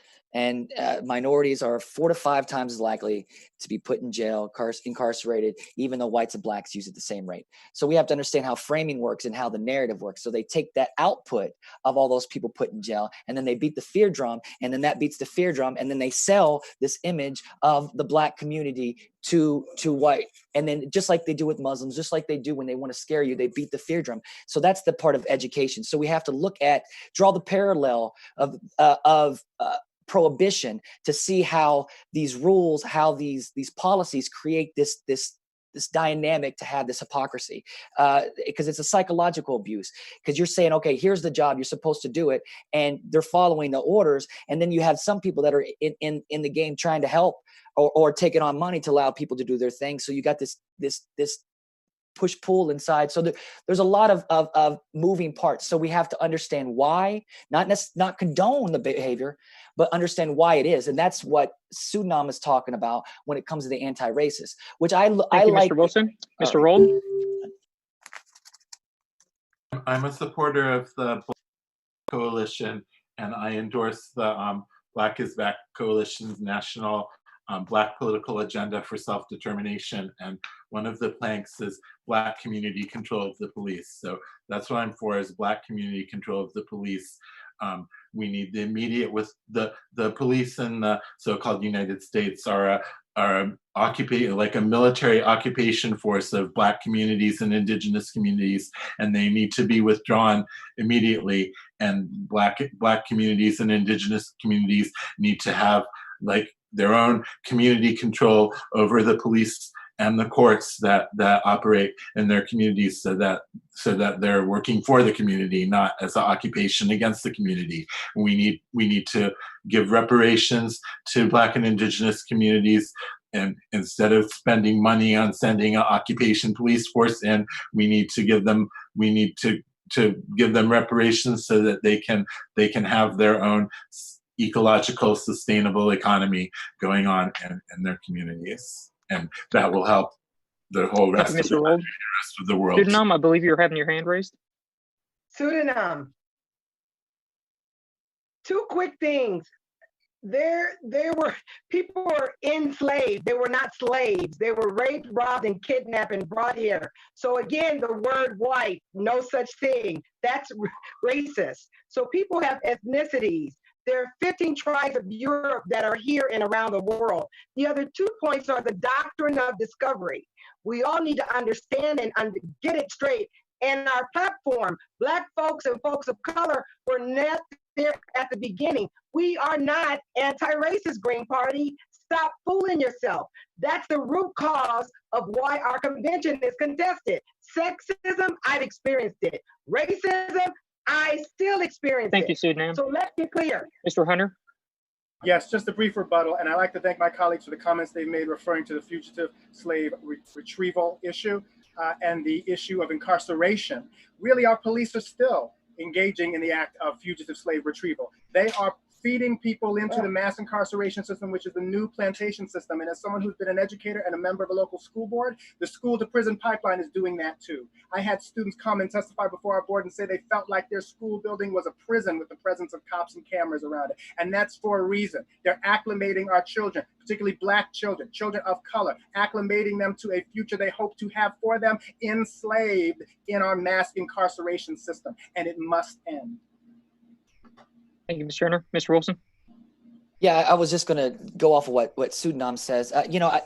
minorities are 4 to 5 times as likely to be put in jail, incarcerated, even though whites and Blacks use it the same rate. So we have to understand how framing works and how the narrative works. So they take that output of all those people put in jail, and then they beat the fear drum, and then that beats the fear drum, and then they sell this image of the Black community to white. And then just like they do with Muslims, just like they do when they want to scare you, they beat the fear drum. So that's the part of education. So we have to draw the parallel of prohibition to see how these rules, how these policies create this dynamic to have this hypocrisy, because it's a psychological abuse. Because you're saying, okay, here's the job, you're supposed to do it, and they're following the orders, and then you have some people that are in the game trying to help or taking on money to allow people to do their thing. So you got this push-pull inside. So there's a lot of moving parts. So we have to understand why, not condone the behavior, but understand why it is. And that's what Sedinam is talking about when it comes to the anti-racist, which I like. Mr. Wilson. Mr. Rolde? I'm a supporter of the Coalition, and I endorse the Black is Back Coalition's national Black political agenda for self-determination. And one of the planks is Black community control of the police. So that's what I'm for, is Black community control of the police. We need the immediate, with the police in the so-called United States are like a military occupation force of Black communities and indigenous communities, and they need to be withdrawn immediately. And Black communities and indigenous communities need to have like their own community control over the police and the courts that operate in their communities, so that they're working for the community, not as an occupation against the community. We need to give reparations to Black and indigenous communities, and instead of spending money on sending an occupation police force in, we need to give them reparations so that they can have their own ecological, sustainable economy going on in their communities. And that will help the whole rest of the world. Sedinam, I believe you're having your hand raised. Sedinam, 2 quick things. There were people were enslaved. They were not slaves. They were raped, robbed, and kidnapped and brought here. So again, the word white, no such thing. That's racist. So people have ethnicities. There are 15 tribes of Europe that are here and around the world. The other 2 points are the doctrine of discovery. We all need to understand and get it straight. And our platform, Black folks and folks of color, were not there at the beginning. We are not anti-racist, Green Party. Stop fooling yourself. That's the root cause of why our convention is contested. Sexism, I've experienced it. Racism, I still experience it. Thank you, Sedinam. So let's be clear. Mr. Hunter? Yes, just a brief rebuttal, and I'd like to thank my colleagues for the comments they've made referring to the fugitive slave retrieval issue and the issue of incarceration. Really, our police are still engaging in the act of fugitive slave retrieval. They are feeding people into the mass incarceration system, which is the new plantation system. And as someone who's been an educator and a member of a local school board, the school to prison pipeline is doing that too. I had students come and testify before our board and say they felt like their school building was a prison with the presence of cops and cameras around it. And that's for a reason. They're acclimating our children, particularly Black children, children of color, acclimating them to a future they hope to have for them, enslaved in our mass incarceration system. And it must end. Thank you, Mr. Turner. Mr. Wilson? Yeah, I was just going to go off of what Sedinam says. You know,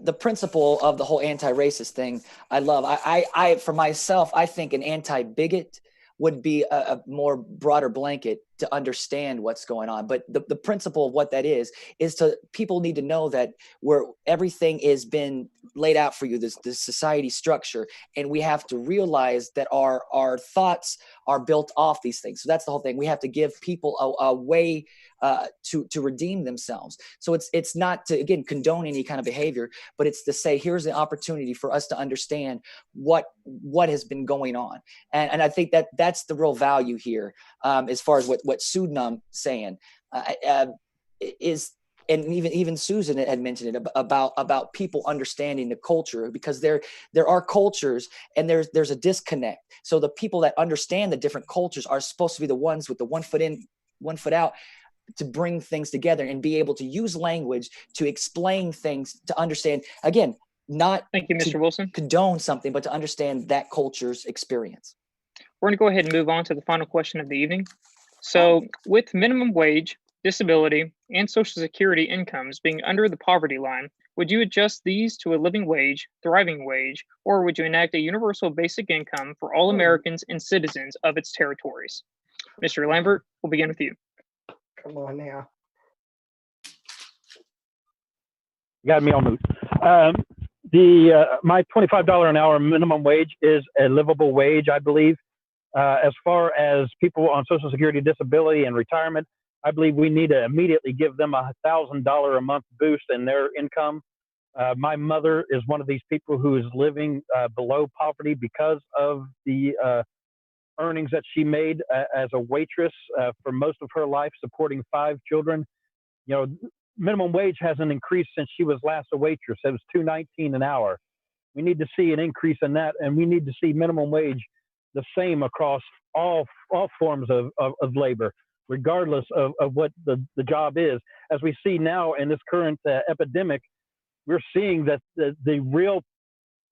the principle of the whole anti-racist thing, I love. I for myself, I think an anti-bigot would be a more broader blanket to understand what's going on. But the principle of what that is to people need to know that where everything has been laid out for you, this society structure, and we have to realize that our thoughts are built off these things. So that's the whole thing. We have to give people a way to redeem themselves. So it's not to, again, condone any kind of behavior, but it's to say, here's an opportunity for us to understand what has been going on. And I think that's the real value here, as far as what Sedinam saying is, and even Susan had mentioned it about people understanding the culture, because there are cultures and there's a disconnect. So the people that understand the different cultures are supposed to be the ones with the 1 foot in, 1 foot out, to bring things together and be able to use language to explain things, to understand, again, not Thank you, Mr. Wilson. condone something, but to understand that culture's experience. We're going to go ahead and move on to the final question of the evening. So with minimum wage, disability, and Social Security incomes being under the poverty line, would you adjust these to a living wage, thriving wage, or would you enact a universal basic income for all Americans and citizens of its territories? Mr. Lambert, we'll begin with you. Come on now. You got me on mute. My $25 an hour minimum wage is a livable wage, I believe. As far as people on Social Security, disability, and retirement, I believe we need to immediately give them a $1,000 a month boost in their income. My mother is one of these people who is living below poverty because of the earnings that she made as a waitress for most of her life, supporting 5 children. You know, minimum wage hasn't increased since she was last a waitress. It was $2.19 an hour. We need to see an increase in that, and we need to see minimum wage the same across all forms of labor, regardless of what the job is. As we see now in this current epidemic, we're seeing that the real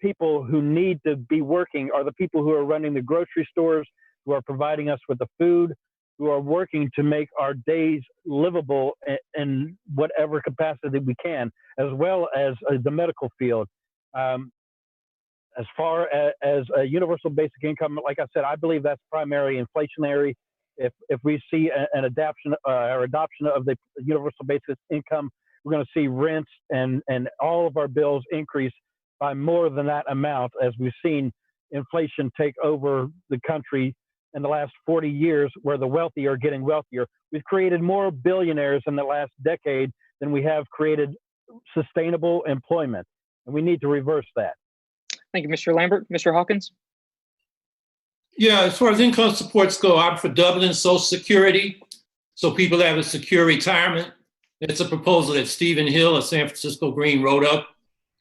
people who need to be working are the people who are running the grocery stores, who are providing us with the food, who are working to make our days livable in whatever capacity we can, as well as the medical field. As far as a universal basic income, like I said, I believe that's primary inflationary. If we see an adoption of the universal basic income, we're going to see rents and all of our bills increase by more than that amount, as we've seen inflation take over the country in the last 40 years, where the wealthy are getting wealthier. We've created more billionaires in the last decade than we have created sustainable employment, and we need to reverse that. Thank you, Mr. Lambert. Mr. Hawkins? Yeah, as far as income supports go, I'm for doubling Social Security so people have a secure retirement. It's a proposal that Stephen Hill of San Francisco Green wrote up,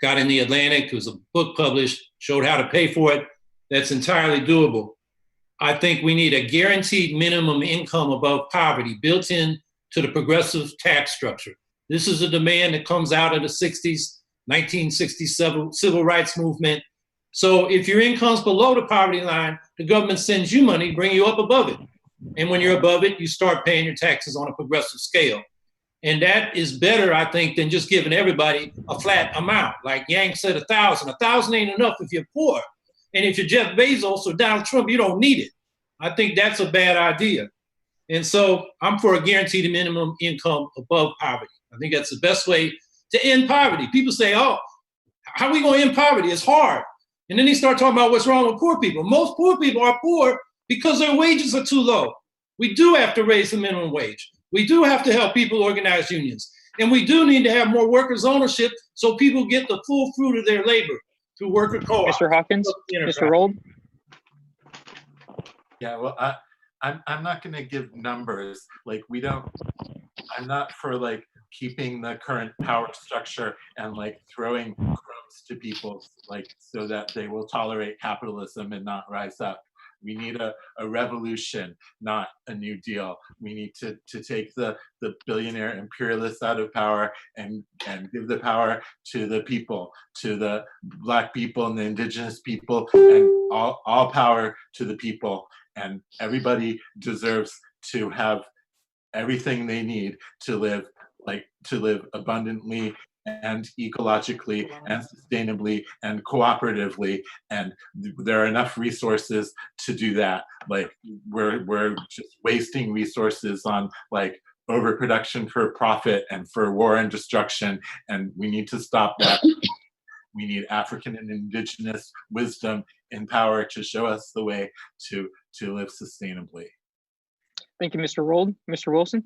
got in the Atlantic. There was a book published, showed how to pay for it. That's entirely doable. I think we need a guaranteed minimum income above poverty built in to the progressive tax structure. This is a demand that comes out of the 60s, 1967 civil rights movement. So if your income's below the poverty line, the government sends you money, bring you up above it. And when you're above it, you start paying your taxes on a progressive scale. And that is better, I think, than just giving everybody a flat amount. Like Yang said, 1,000. 1,000 ain't enough if you're poor. And if you're Jeff Bezos or Donald Trump, you don't need it. I think that's a bad idea. And so I'm for a guaranteed minimum income above poverty. I think that's the best way to end poverty. People say, oh, how are we going to end poverty? It's hard. And then they start talking about what's wrong with poor people. Most poor people are poor because their wages are too low. We do have to raise the minimum wage. We do have to help people organize unions. And we do need to have more workers' ownership so people get the full fruit of their labor through worker co-ops. Mr. Hawkins, Mr. Rolde? Yeah, well, I'm not going to give numbers. Like I'm not for like keeping the current power structure and like throwing crumbs to people like so that they will tolerate capitalism and not rise up. We need a revolution, not a new deal. We need to take the billionaire imperialists out of power and give the power to the people, to the Black people and the indigenous people, and all power to the people. And everybody deserves to have everything they need to live abundantly and ecologically and sustainably and cooperatively, and there are enough resources to do that. Like we're just wasting resources on like overproduction for profit and for war and destruction, and we need to stop that. We need African and indigenous wisdom in power to show us the way to live sustainably. Thank you, Mr. Rolde. Mr. Wilson?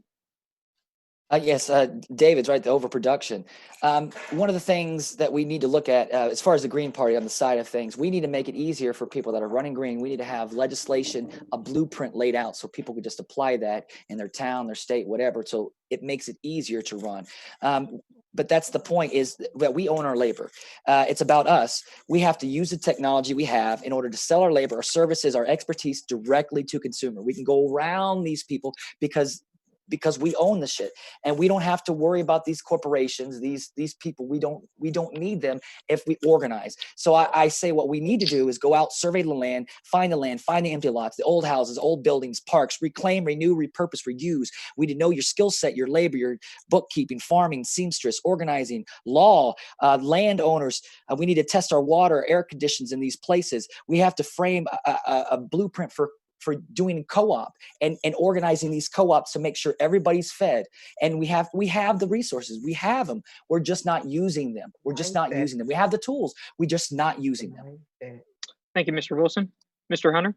Yes, David's right, the overproduction. One of the things that we need to look at, as far as the Green Party on the side of things, we need to make it easier for people that are running green. We need to have legislation, a blueprint laid out so people can just apply that in their town, their state, whatever. So it makes it easier to run. But that's the point, is that we own our labor. It's about us. We have to use the technology we have in order to sell our labor, our services, our expertise directly to consumer. We can go around these people because we own the shit, and we don't have to worry about these corporations, these people. We don't need them if we organize. So I say what we need to do is go out, survey the land, find the empty lots, the old houses, old buildings, parks, reclaim, renew, repurpose, reuse. We need to know your skill set, your labor, your bookkeeping, farming, seamstress, organizing, law, landowners. We need to test our water, air conditions in these places. We have to frame a blueprint for doing co-op and organizing these co-ops to make sure everybody's fed. And we have the resources. We have them. We're just not using them. We have the tools. We're just not using them. Thank you, Mr. Wilson. Mr. Hunter?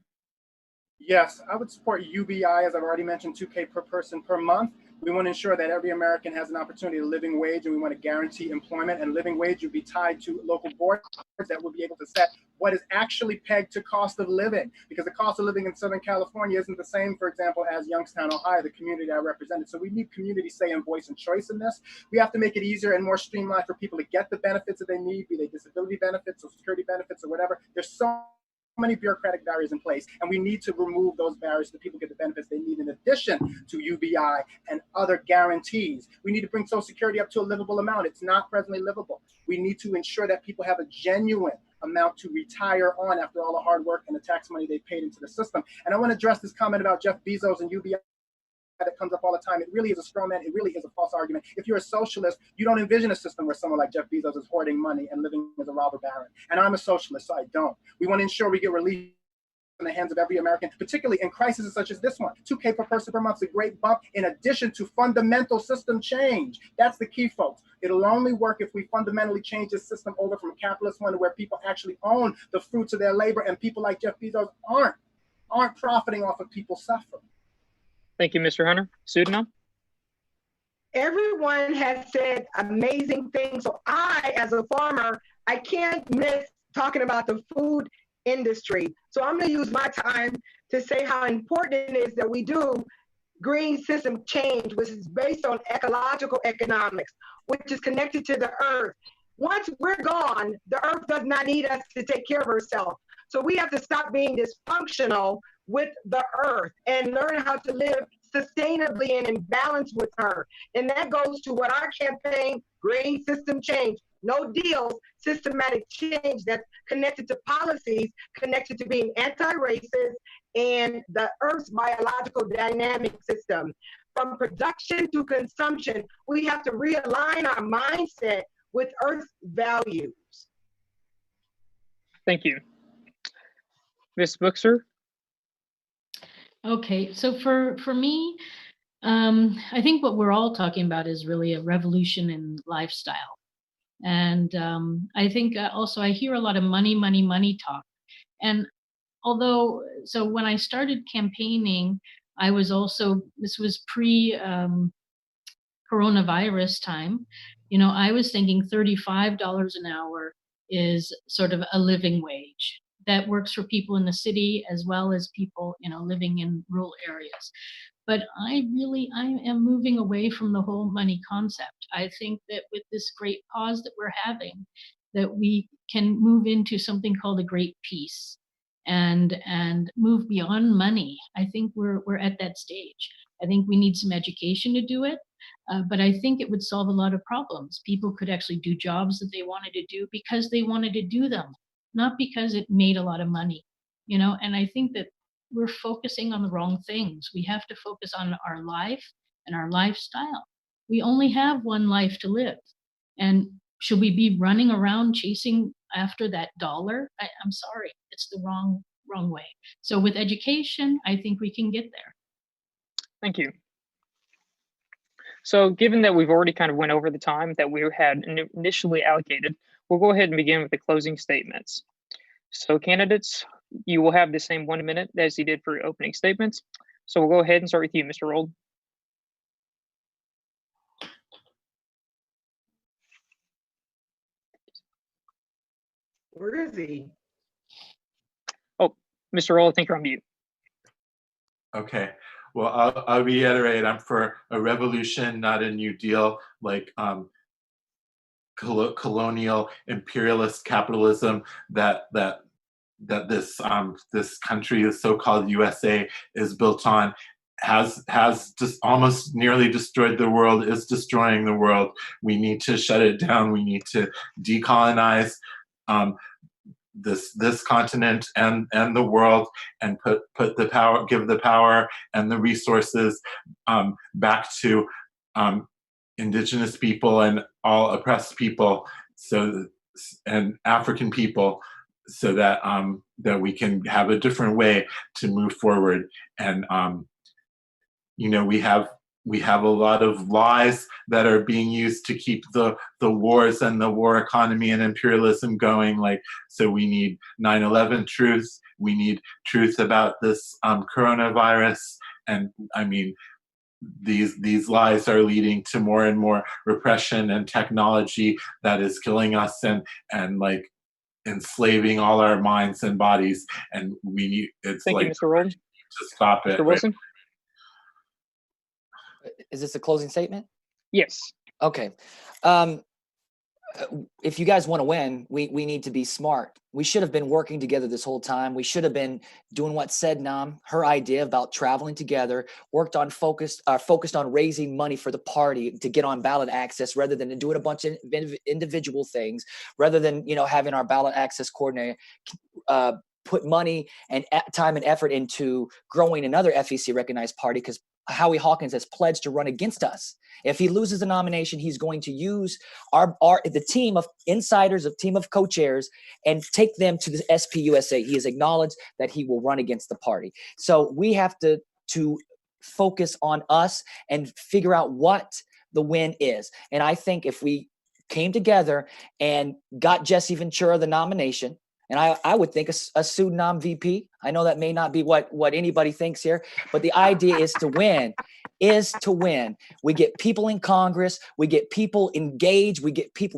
Yes, I would support UBI, as I've already mentioned, $2K per person per month. We want to ensure that every American has an opportunity to living wage, and we want to guarantee employment, and living wage would be tied to local boards that will be able to set what is actually pegged to cost of living, because the cost of living in Southern California isn't the same, for example, as Youngstown, Ohio, the community I represented. So we need community say and voice and choice in this. We have to make it easier and more streamlined for people to get the benefits that they need, be they disability benefits or security benefits or whatever. There's so many bureaucratic barriers in place, and we need to remove those barriers so people get the benefits they need in addition to UBI and other guarantees. We need to bring Social Security up to a livable amount. It's not presently livable. We need to ensure that people have a genuine amount to retire on after all the hard work and the tax money they paid into the system. And I want to address this comment about Jeff Bezos and UBI that comes up all the time. It really is a straw man. It really is a false argument. If you're a socialist, you don't envision a system where someone like Jeff Bezos is hoarding money and living as a robber baron. And I'm a socialist, so I don't. We want to ensure we get relief in the hands of every American, particularly in crises such as this one. $2K per person per month is a great bump in addition to fundamental system change. That's the key, folks. It'll only work if we fundamentally change this system over from a capitalist one to where people actually own the fruits of their labor, and people like Jeff Bezos aren't profiting off of people's suffering. Thank you, Mr. Hunter. Sedinam? Everyone has said amazing things. So I, as a farmer, I can't miss talking about the food industry. So I'm going to use my time to say how important it is that we do green system change, which is based on ecological economics, which is connected to the earth. Once we're gone, the earth does not need us to take care of herself. So we have to stop being dysfunctional with the earth and learn how to live sustainably and in balance with her. And that goes to what our campaign, Green System Change, no deals, systematic change that's connected to policies, connected to being anti-racist and the earth's biological dynamic system. From production to consumption, we have to realign our mindset with earth's values. Thank you. Ms. Buchser? Okay, so for me, I think what we're all talking about is really a revolution in lifestyle. And I think also I hear a lot of money talk. And although, so when I started campaigning, I was also, this was pre-coronavirus time, you know, I was thinking $35 an hour is sort of a living wage. that works for people in the city as well as people, living in rural areas. But I am moving away from the whole money concept. I think that with this great pause that we're having, that we can move into something called a great peace and move beyond money. I think we're at that stage. I think we need some education to do it. But I think it would solve a lot of problems. People could actually do jobs that they wanted to do because they wanted to do them, not because it made a lot of money, and I think that we're focusing on the wrong things. We have to focus on our life and our lifestyle. We only have one life to live. And should we be running around chasing after that dollar? I'm sorry, it's the wrong way. So with education, I think we can get there. Thank you. So given that we've already kind of went over the time that we had initially allocated, we'll go ahead and begin with the closing statements. So candidates, you will have the same 1 minute as you did for your opening statements. So we'll go ahead and start with you, Mr. Rolde. Where is he? Oh, Mr. Rolde, I think you're on mute. Okay. Well, I'll reiterate, I'm for a revolution, not a New Deal, like colonial imperialist capitalism that this country, the so-called USA, is built on, has just almost nearly destroyed the world, is destroying the world. We need to shut it down. We need to decolonize this continent and the world, and put the power, give the power and the resources back to indigenous people and all oppressed people, and African people, so that that we can have a different way to move forward. And we have a lot of lies that are being used to keep the wars and the war economy and imperialism going. Like, so we need 9/11 truth. We need truth about this coronavirus. And I mean, these lies are leading to more and more repression and technology that is killing us and like enslaving all our minds and bodies. And we need, it's Thank like, you, Mr. Rolde. to stop it. Mr. Wilson? Is this a closing statement? Yes. Okay. If you guys want to win, we need to be smart. We should have been working together this whole time. We should have been doing what Sedinam, her idea about traveling together, focused on raising money for the party to get on ballot access, rather than doing a bunch of individual things, rather than having our ballot access coordinator put money and time and effort into growing another FEC recognized party, because Howie Hawkins has pledged to run against us. If he loses the nomination, he's going to use the team of insiders, a team of co-chairs, and take them to the SPUSA. He has acknowledged that he will run against the party. So we have to focus on us and figure out what the win is. And I think if we came together and got Jesse Ventura the nomination, and I would think a Sedinam VP. I know that may not be what anybody thinks here, but the idea is to win. We get people in Congress, we get people engaged, we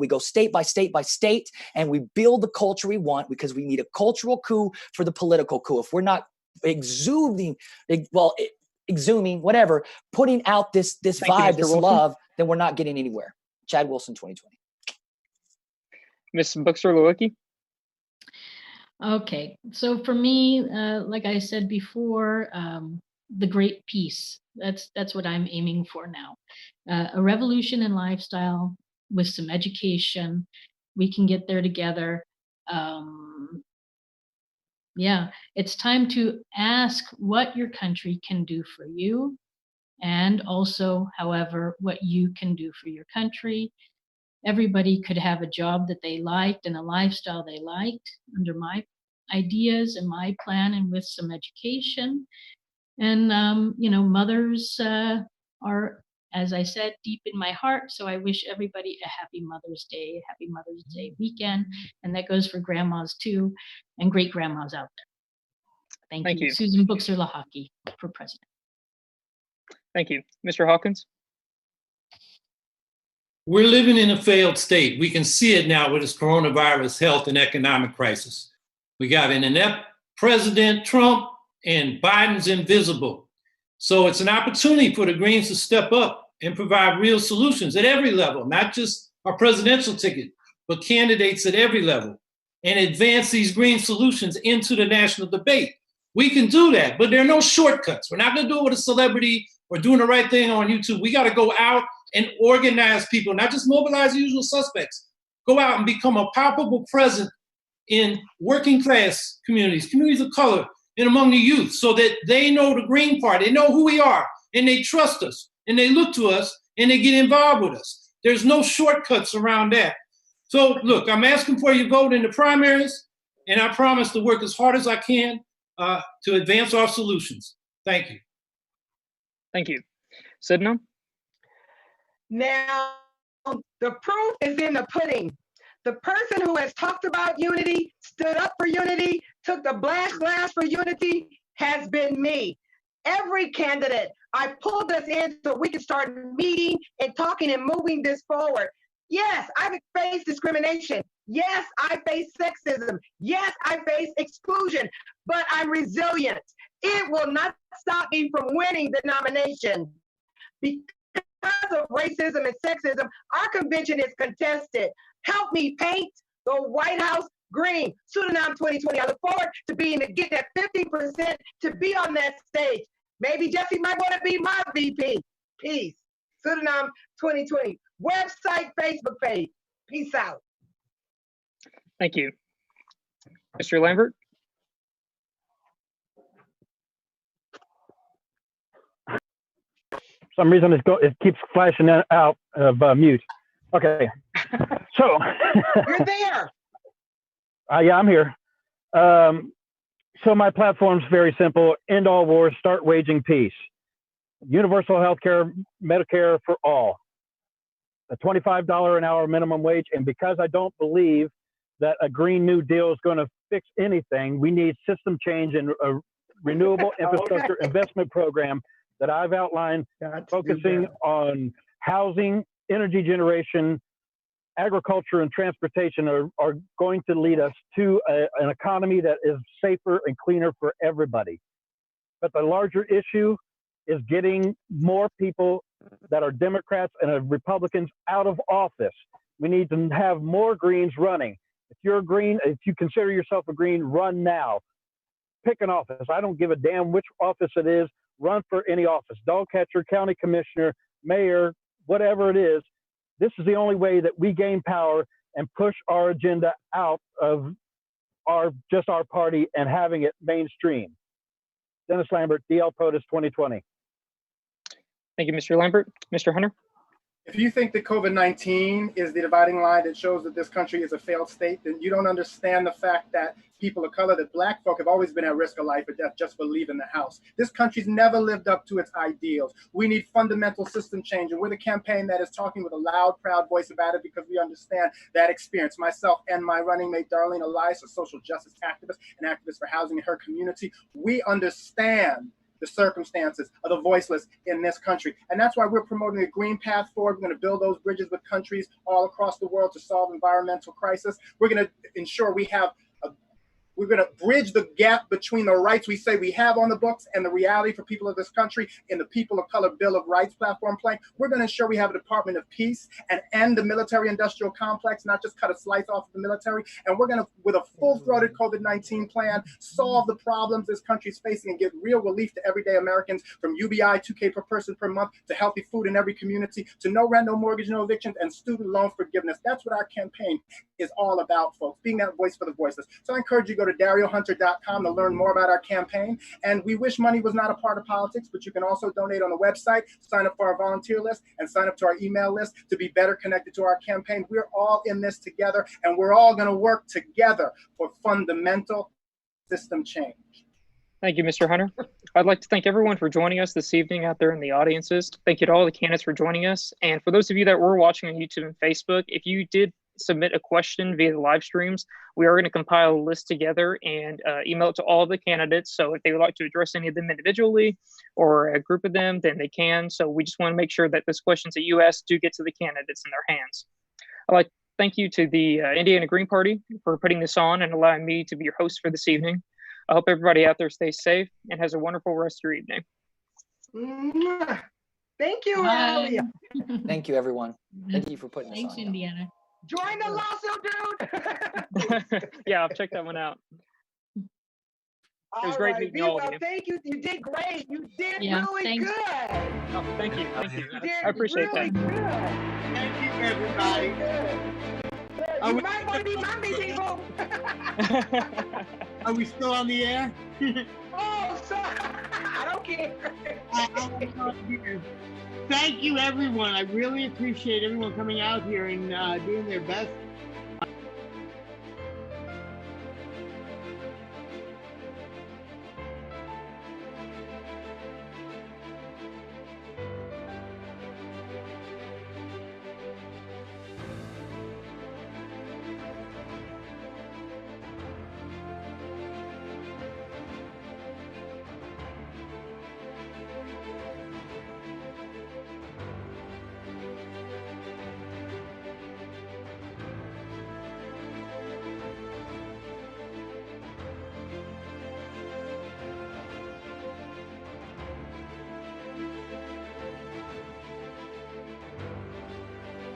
go state by state by state, and we build the culture we want, because we need a cultural coup for the political coup. If we're not exhuming, whatever, putting out this vibe, this love, then we're not getting anywhere. Chad Wilson, 2020. Ms. Buchser-Lochocki? Okay, so for me, like I said before, the great peace. That's what I'm aiming for now. A revolution in lifestyle with some education. We can get there together. Yeah, it's time to ask what your country can do for you, and also, however, what you can do for your country. Everybody could have a job that they liked and a lifestyle they liked under my ideas and my plan, and with some education. And, mothers are, as I said, deep in my heart. So I wish everybody a happy Mother's Day, happy Mother's Day weekend. And that goes for grandmas too, and great grandmas out there. Thank you. Susan Buchser-Lochocki for president. Thank you. Mr. Hawkins? We're living in a failed state. We can see it now with this coronavirus health and economic crisis. We got an inept President Trump, and Biden's invisible. So it's an opportunity for the Greens to step up and provide real solutions at every level, not just our presidential ticket, but candidates at every level, and advance these green solutions into the national debate. We can do that, but there are no shortcuts. We're not going to do it with a celebrity or doing the right thing on YouTube. We got to go out and organize people, not just mobilize the usual suspects. Go out and become a palpable presence in working class communities, communities of color, and among the youth, so that they know the Green Party, they know who we are, and they trust us, and they look to us, and they get involved with us. There's no shortcuts around that. So look, I'm asking for your vote in the primaries, and I promise to work as hard as I can to advance our solutions. Thank you. Thank you. Sedinam? Now, the proof is in the pudding. The person who has talked about unity, stood up for unity, took the blast glass for unity has been me. Every candidate, I pulled us in so we could start meeting and talking and moving this forward. Yes, I've faced discrimination. Yes, I face sexism. Yes, I face exclusion, but I'm resilient. It will not stop me from winning the nomination. Because of racism and sexism, our convention is contested. Help me paint the White House green. Sedinam 2020. I look forward to getting that 50% to be on that stage. Maybe Jesse might want to be my VP. Peace. Sedinam 2020. Website, Facebook page. Peace out. Thank you. Mr. Lambert? For some reason it keeps flashing out of mute. Okay, so you're there. Yeah, I'm here. So my platform's very simple: end all wars, start waging peace. Universal health care, Medicare for all. A $25 an hour minimum wage, and because I don't believe that a Green New Deal is going to fix anything, we need system change and a renewable infrastructure investment program that I've outlined, focusing on housing, energy generation, agriculture, and transportation are going to lead us to an economy that is safer and cleaner for everybody. But the larger issue is getting more people that are Democrats and Republicans out of office. We need to have more Greens running. If you're a Green, if you consider yourself a Green, run now. Pick an office. I don't give a damn which office it is. Run for any office. Dog catcher, county commissioner, mayor, whatever it is. This is the only way that we gain power and push our agenda out of just our party and having it mainstream. Dennis Lambert, DL POTUS 2020. Thank you, Mr. Lambert. Mr. Hunter? If you think that COVID-19 is the dividing line that shows that this country is a failed state, then you don't understand the fact that people of color, that Black folk have always been at risk of life or death just for leaving the house. This country's never lived up to its ideals. We need fundamental system change, and we're the campaign that is talking with a loud, proud voice about it because we understand that experience. Myself and my running mate, Darlene Elias, a social justice activist and activist for housing in her community, we understand the circumstances of the voiceless in this country. And that's why we're promoting a green path forward. We're going to build those bridges with countries all across the world to solve environmental crisis. We're going to ensure we're going to bridge the gap between the rights we say we have on the books and the reality for people of this country in the People of Color Bill of Rights platform plan. We're going to ensure we have a Department of Peace and end the military-industrial complex, not just cut a slice off of the military. And we're going to, with a full-throated COVID-19 plan, solve the problems this country is facing and get real relief to everyday Americans, from UBI, $2K per person per month, to healthy food in every community, to no rent, no mortgage, no evictions, and student loan forgiveness. That's what our campaign is all about, folks, being that voice for the voiceless. So I encourage you to go to DarioHunter.com to learn more about our campaign. And we wish money was not a part of politics, but you can also donate on the website, sign up for our volunteer list, and sign up to our email list to be better connected to our campaign. We're all in this together, and we're all going to work together for fundamental system change. Thank you, Mr. Hunter. I'd like to thank everyone for joining us this evening out there in the audiences. Thank you to all the candidates for joining us. And for those of you that were watching on YouTube and Facebook, if you did submit a question via the live streams, we are going to compile a list together and email it to all the candidates. So if they would like to address any of them individually or a group of them, then they can. So we just want to make sure that those questions that you ask do get to the candidates in their hands. I'd like thank you to the Indiana Green Party for putting this on and allowing me to be your host for this evening. I hope everybody out there stays safe and has a wonderful rest of your evening. Thank you, Bye. Elliott. Thank you, everyone. Thank you for putting this Thanks, on. Indiana. Join the lawsuit, dude. Yeah, I'll check that one out. It was great meeting all of you. Thank you. You did great. You did Yeah, really thanks. good. Oh, thank you. Thank you. You did I appreciate really that. Good. Thank you, everybody. You might want to be mommy, people. Are we still on the air? Oh, sorry. I don't care. Thank you, everyone. I really appreciate everyone coming out here and doing their best